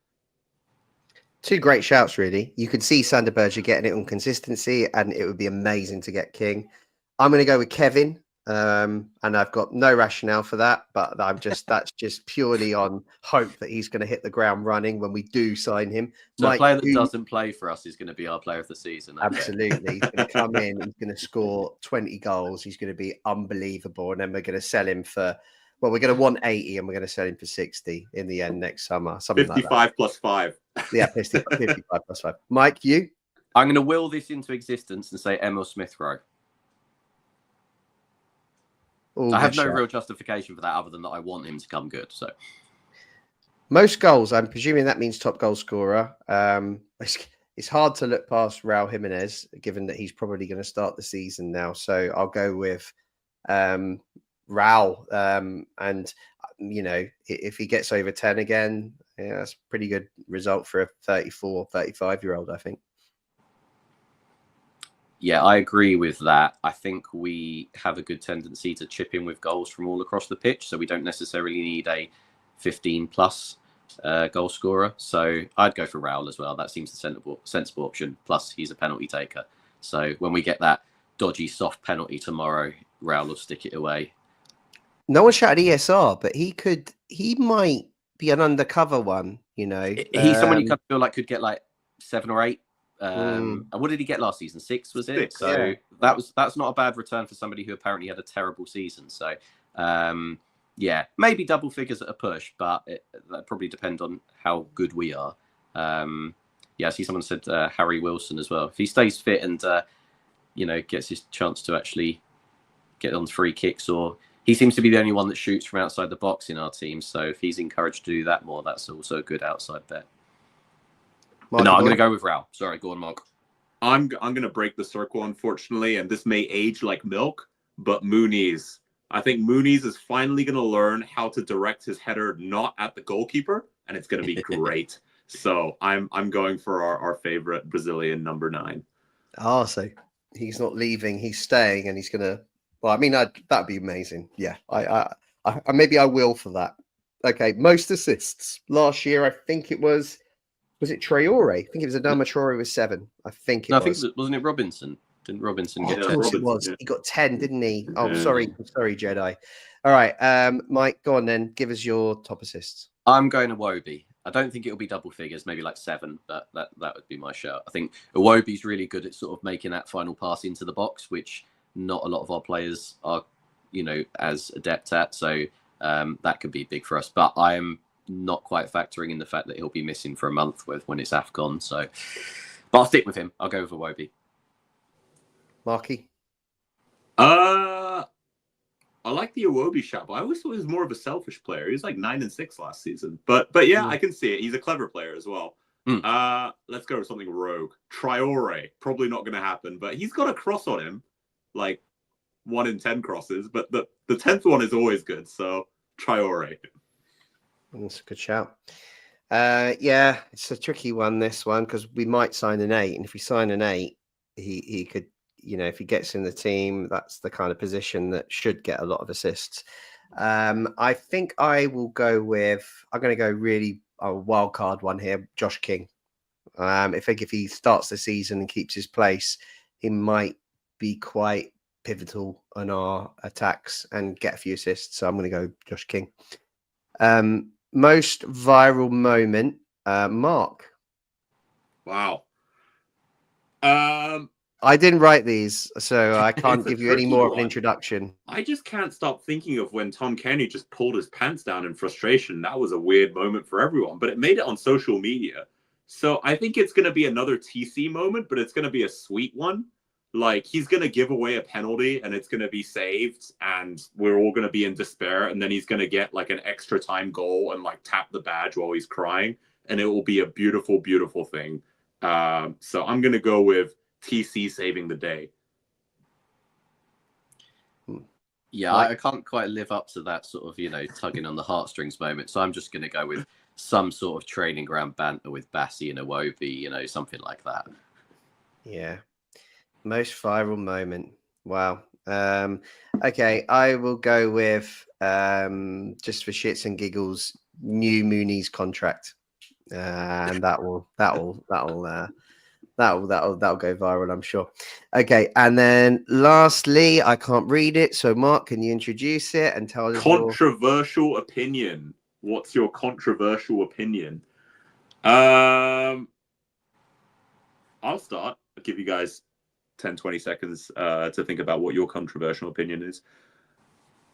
2 great shouts, really. You could see Sander Berger getting it on consistency, and it would be amazing to get King. I'm going to go with Kevin. And I've got no rationale for that, but that's just purely on hope that he's going to hit the ground running when we do sign him. So Mike, a player that doesn't play for us is going to be our player of the season. Okay. Absolutely. He's going to come in, he's going to score 20 goals, he's going to be unbelievable, and then we're going to sell him for, well, we're going to want 80 and we're going to sell him for 60 in the end next summer, something 55 like that. plus 5. Yeah, 55 plus 5. Mike, you? I'm going to will this into existence and say Emil Smith-Rowe. I have no real justification for that other than that I want him to come good. So most goals, I'm presuming that means top goal scorer. It's hard to look past Raul Jimenez, given that he's probably going to start the season now. So I'll go with Raul. And, you know, if he gets over 10 again, yeah, that's a pretty good result for a 34, 35-year-old, I think. Yeah, I agree with that. I think we have a good tendency to chip in with goals from all across the pitch, so we don't necessarily need a 15-plus goal scorer. So I'd go for Raul as well. That seems the sensible option. Plus, he's a penalty taker. So when we get that dodgy, soft penalty tomorrow, Raul will stick it away. No one shouted ESR, but he might be an undercover one, you know. He's someone you kind of feel like could get like 7 or 8. What did he get last season? 6, was it? 6, so yeah. That's not a bad return for somebody who apparently had a terrible season. So yeah, maybe double figures at a push, but that probably depend on how good we are. Yeah, I see someone said Harry Wilson as well. If he stays fit and you know, gets his chance to actually get on free kicks, or he seems to be the only one that shoots from outside the box in our team. So if he's encouraged to do that more, that's also a good outside bet. No, I'm going to go with Raul. Sorry, go on, Mark. I'm going to break the circle, unfortunately, and this may age like milk, but Muniz. I think Muniz is finally going to learn how to direct his header not at the goalkeeper, and it's going to be great. So I'm going for our favorite Brazilian number 9. Oh, so he's not leaving, he's staying, and he's going to. Well, I mean, that'd be amazing. Yeah, I maybe I will for that. Okay, most assists last year. I think it was. Was it Traore? I think it was Adama Traore with 7. I think it was. I think wasn't it Robinson? Didn't Robinson get 10? Of course it was. Yeah. He got 10, didn't he? Oh, sorry, Jedi. All right, Mike, go on then. Give us your top assists. I'm going Iwobi. I don't think it'll be double figures, maybe like 7, but that would be my shout. I think Iwobi's really good at sort of making that final pass into the box, which not a lot of our players are, you know, as adept at. So that could be big for us. But I am not quite factoring in the fact that he'll be missing for a month when it's AFCON. So, but I'll stick with him. I'll go with Iwobi. Marky? I like the Iwobi shot, but I always thought he was more of a selfish player. He was like 9 and 6 last season. But yeah, I can see it. He's a clever player as well. Let's go with something rogue. Traore. Probably not going to happen, but he's got a cross on him. Like 1 in 10 crosses, but the 10th one is always good. So Traore. That's a good shout. Yeah, it's a tricky one, this one, because we might sign an 8. And if we sign an 8, he could, you know, if he gets in the team, that's the kind of position that should get a lot of assists. I think I will go with, I'm going to go really a wild card one here, Josh King. I think if he starts the season and keeps his place, he might be quite pivotal on our attacks and get a few assists. So I'm going to go Josh King. Most viral moment, Mark. Wow. I didn't write these, so I can't give you any more of an introduction. I just can't stop thinking of when Tom Kenny just pulled his pants down in frustration. That was a weird moment for everyone, but it made it on social media. So I think it's going to be another TC moment, but it's going to be a sweet one. Like, he's going to give away a penalty and it's going to be saved and we're all going to be in despair. And then he's going to get like an extra time goal and like tap the badge while he's crying. And it will be a beautiful, beautiful thing. So I'm going to go with TC saving the day. Yeah, I can't quite live up to that sort of, you know, tugging on the heartstrings moment. So I'm just going to go with some sort of training ground banter with Bassi and Iwobi, you know, something like that. Yeah. Most viral moment. Wow. Okay, I will go with just for shits and giggles, new Muniz contract, and that'll That'll go viral, I'm sure. Okay, and then lastly, I can't read it, so Mark, can you introduce it and tell us controversial opinion? What's your controversial opinion? I'll start. I'll give you guys 10, 20 seconds to think about what your controversial opinion is.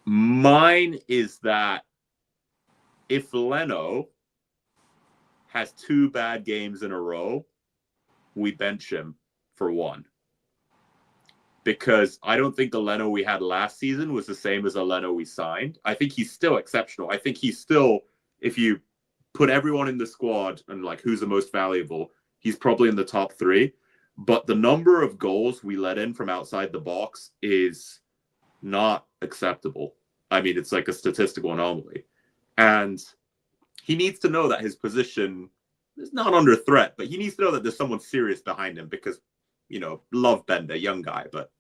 Mine is that if Leno has 2 bad games in a row, we bench him for 1. Because I don't think the Leno we had last season was the same as the Leno we signed. I think he's still exceptional. I think he's still, if you put everyone in the squad and like who's the most valuable, he's probably in the top 3. But the number of goals we let in from outside the box is not acceptable. I mean, it's like a statistical anomaly. And he needs to know that his position is not under threat, but he needs to know that there's someone serious behind him because, you know, love Bender, young guy, but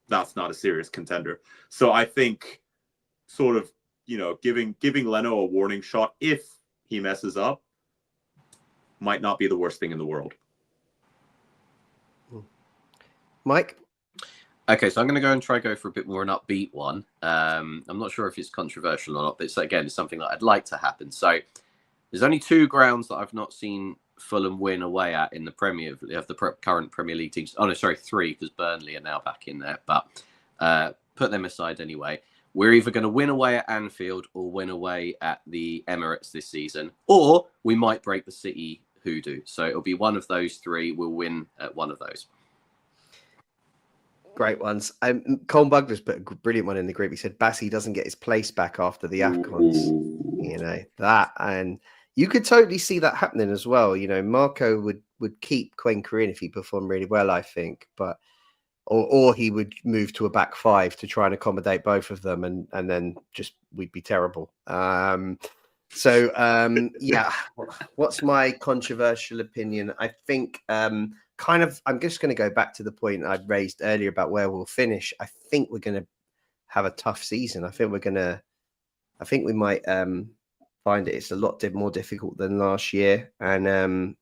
that's not a serious contender. So I think sort of, you know, giving Leno a warning shot if he messes up might not be the worst thing in the world. Mike? Okay, so I'm going to go for a bit more an upbeat one. I'm not sure if it's controversial or not, but it's something that I'd like to happen. So there's only 2 grounds that I've not seen Fulham win away at in the current Premier League teams. Oh no, sorry, 3 because Burnley are now back in there. But put them aside anyway. We're either going to win away at Anfield or win away at the Emirates this season, or we might break the City hoodoo. So it'll be one of those 3. We'll win at one of those. Great ones. Cole Bugler's put a brilliant one in the group. He said Bassi doesn't get his place back after the AFCONs. You know, that, and you could totally see that happening as well. You know, Marco would keep Cuenca in if he performed really well, I think, but or he would move to a back 5 to try and accommodate both of them, and then just we'd be terrible. Yeah, what's my controversial opinion? I think I'm just going to go back to the point I'd raised earlier about where we'll finish. I think we're going to have a tough season. I think we might find it's a lot more difficult than last year. And,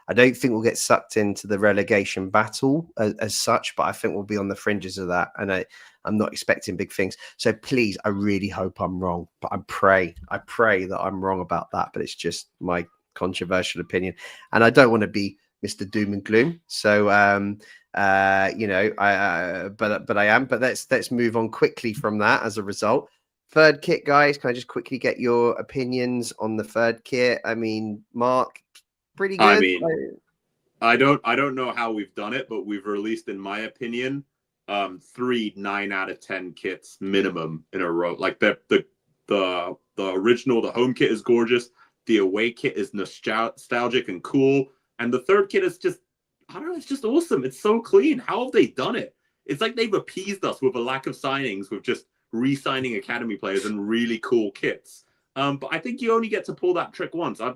I don't think we'll get sucked into the relegation battle as such, but I think we'll be on the fringes of that. And I'm not expecting big things. So please, I really hope I'm wrong, but I pray that I'm wrong about that. But it's just my controversial opinion. And I don't want to be Mr. Doom and Gloom. So, but I am. But let's move on quickly from that as a result. Third kit, guys. Can I just quickly get your opinions on the third kit? I mean, Mark, pretty good. I mean, I don't know how we've done it, but we've released, in my opinion, 3 9 out of 10 kits minimum in a row. Like the original, the home kit is gorgeous. The away kit is nostalgic and cool. And the third kit is just, I don't know, it's just awesome. It's so clean. How have they done it? It's like they've appeased us with a lack of signings, with just re-signing academy players and really cool kits. But I think you only get to pull that trick once. I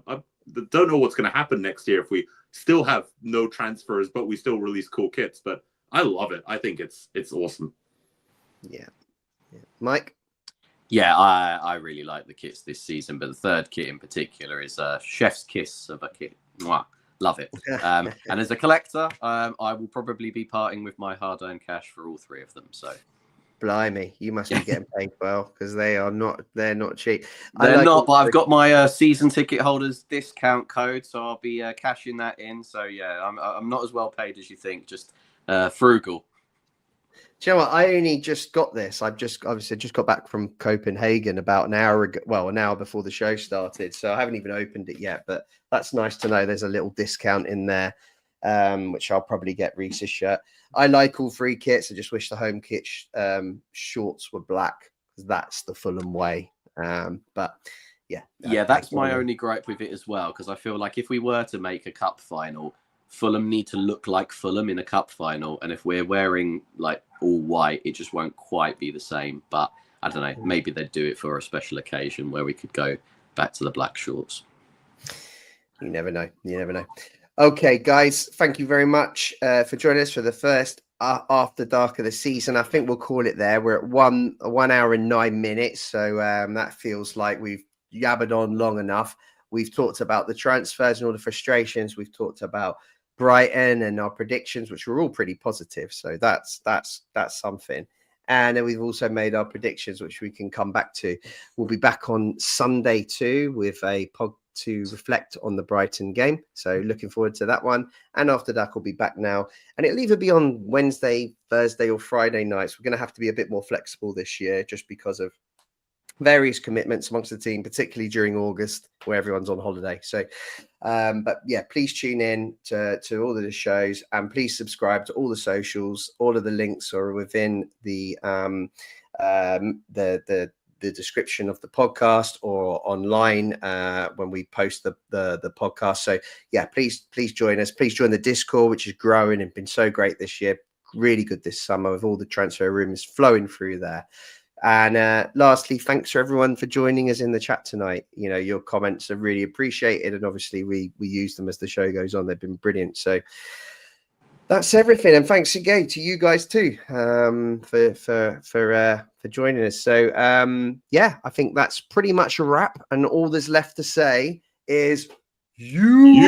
don't know what's going to happen next year if we still have no transfers, but we still release cool kits. But I love it. I think it's awesome. Yeah. Mike? Yeah, I really like the kits this season, but the third kit in particular is a chef's kiss of a kit. Mwah. Love it. And as a collector, I will probably be parting with my hard-earned cash for all 3 of them. So, blimey, you must be getting paid well, because they're not cheap. They're not, but I've got my season ticket holders discount code, so I'll be cashing that in. So yeah, I'm not as well paid as you think. Just frugal. Do you know what? I only just got this. I've just got back from Copenhagen about an hour ago. Well, an hour before the show started. So I haven't even opened it yet, but that's nice to know. There's a little discount in there, which I'll probably get Reese's shirt. I like all 3 kits. I just wish the home kit shorts were black, because that's the Fulham way. But yeah. Yeah, that's my only gripe with it as well, because I feel like if we were to make a cup final, Fulham need to look like Fulham in a cup final, and if we're wearing like all white, it just won't quite be the same. But I don't know, maybe they'd do it for a special occasion where we could go back to the black shorts. You never know. Okay, guys, thank you very much for joining us for the first After Dark of the season. I think we'll call it there. We're at 1 hour and 9 minutes, so that feels like we've yabbered on long enough. We've talked about the transfers and all the frustrations. We've talked about Brighton and our predictions, which were all pretty positive. So that's something. And then we've also made our predictions, which we can come back to. We'll be back on Sunday too with a pod to reflect on the Brighton game. So looking forward to that one. And after that, we'll be back now. And it'll either be on Wednesday, Thursday, or Friday nights. We're going to have to be a bit more flexible this year just because of various commitments amongst the team, particularly during August where everyone's on holiday. So, but yeah, please tune in to all of the shows and please subscribe to all the socials. All of the links are within the description of the podcast or online when we post the podcast. So yeah, please join us. Please join the Discord, which is growing and been so great this year. Really good this summer with all the transfer rumors flowing through there. And lastly, thanks for everyone for joining us in the chat tonight. You know, your comments are really appreciated, and obviously we use them as the show goes on. They've been brilliant. So that's everything, and thanks again to you guys too for joining us. So yeah, I think that's pretty much a wrap, and all there's left to say is you.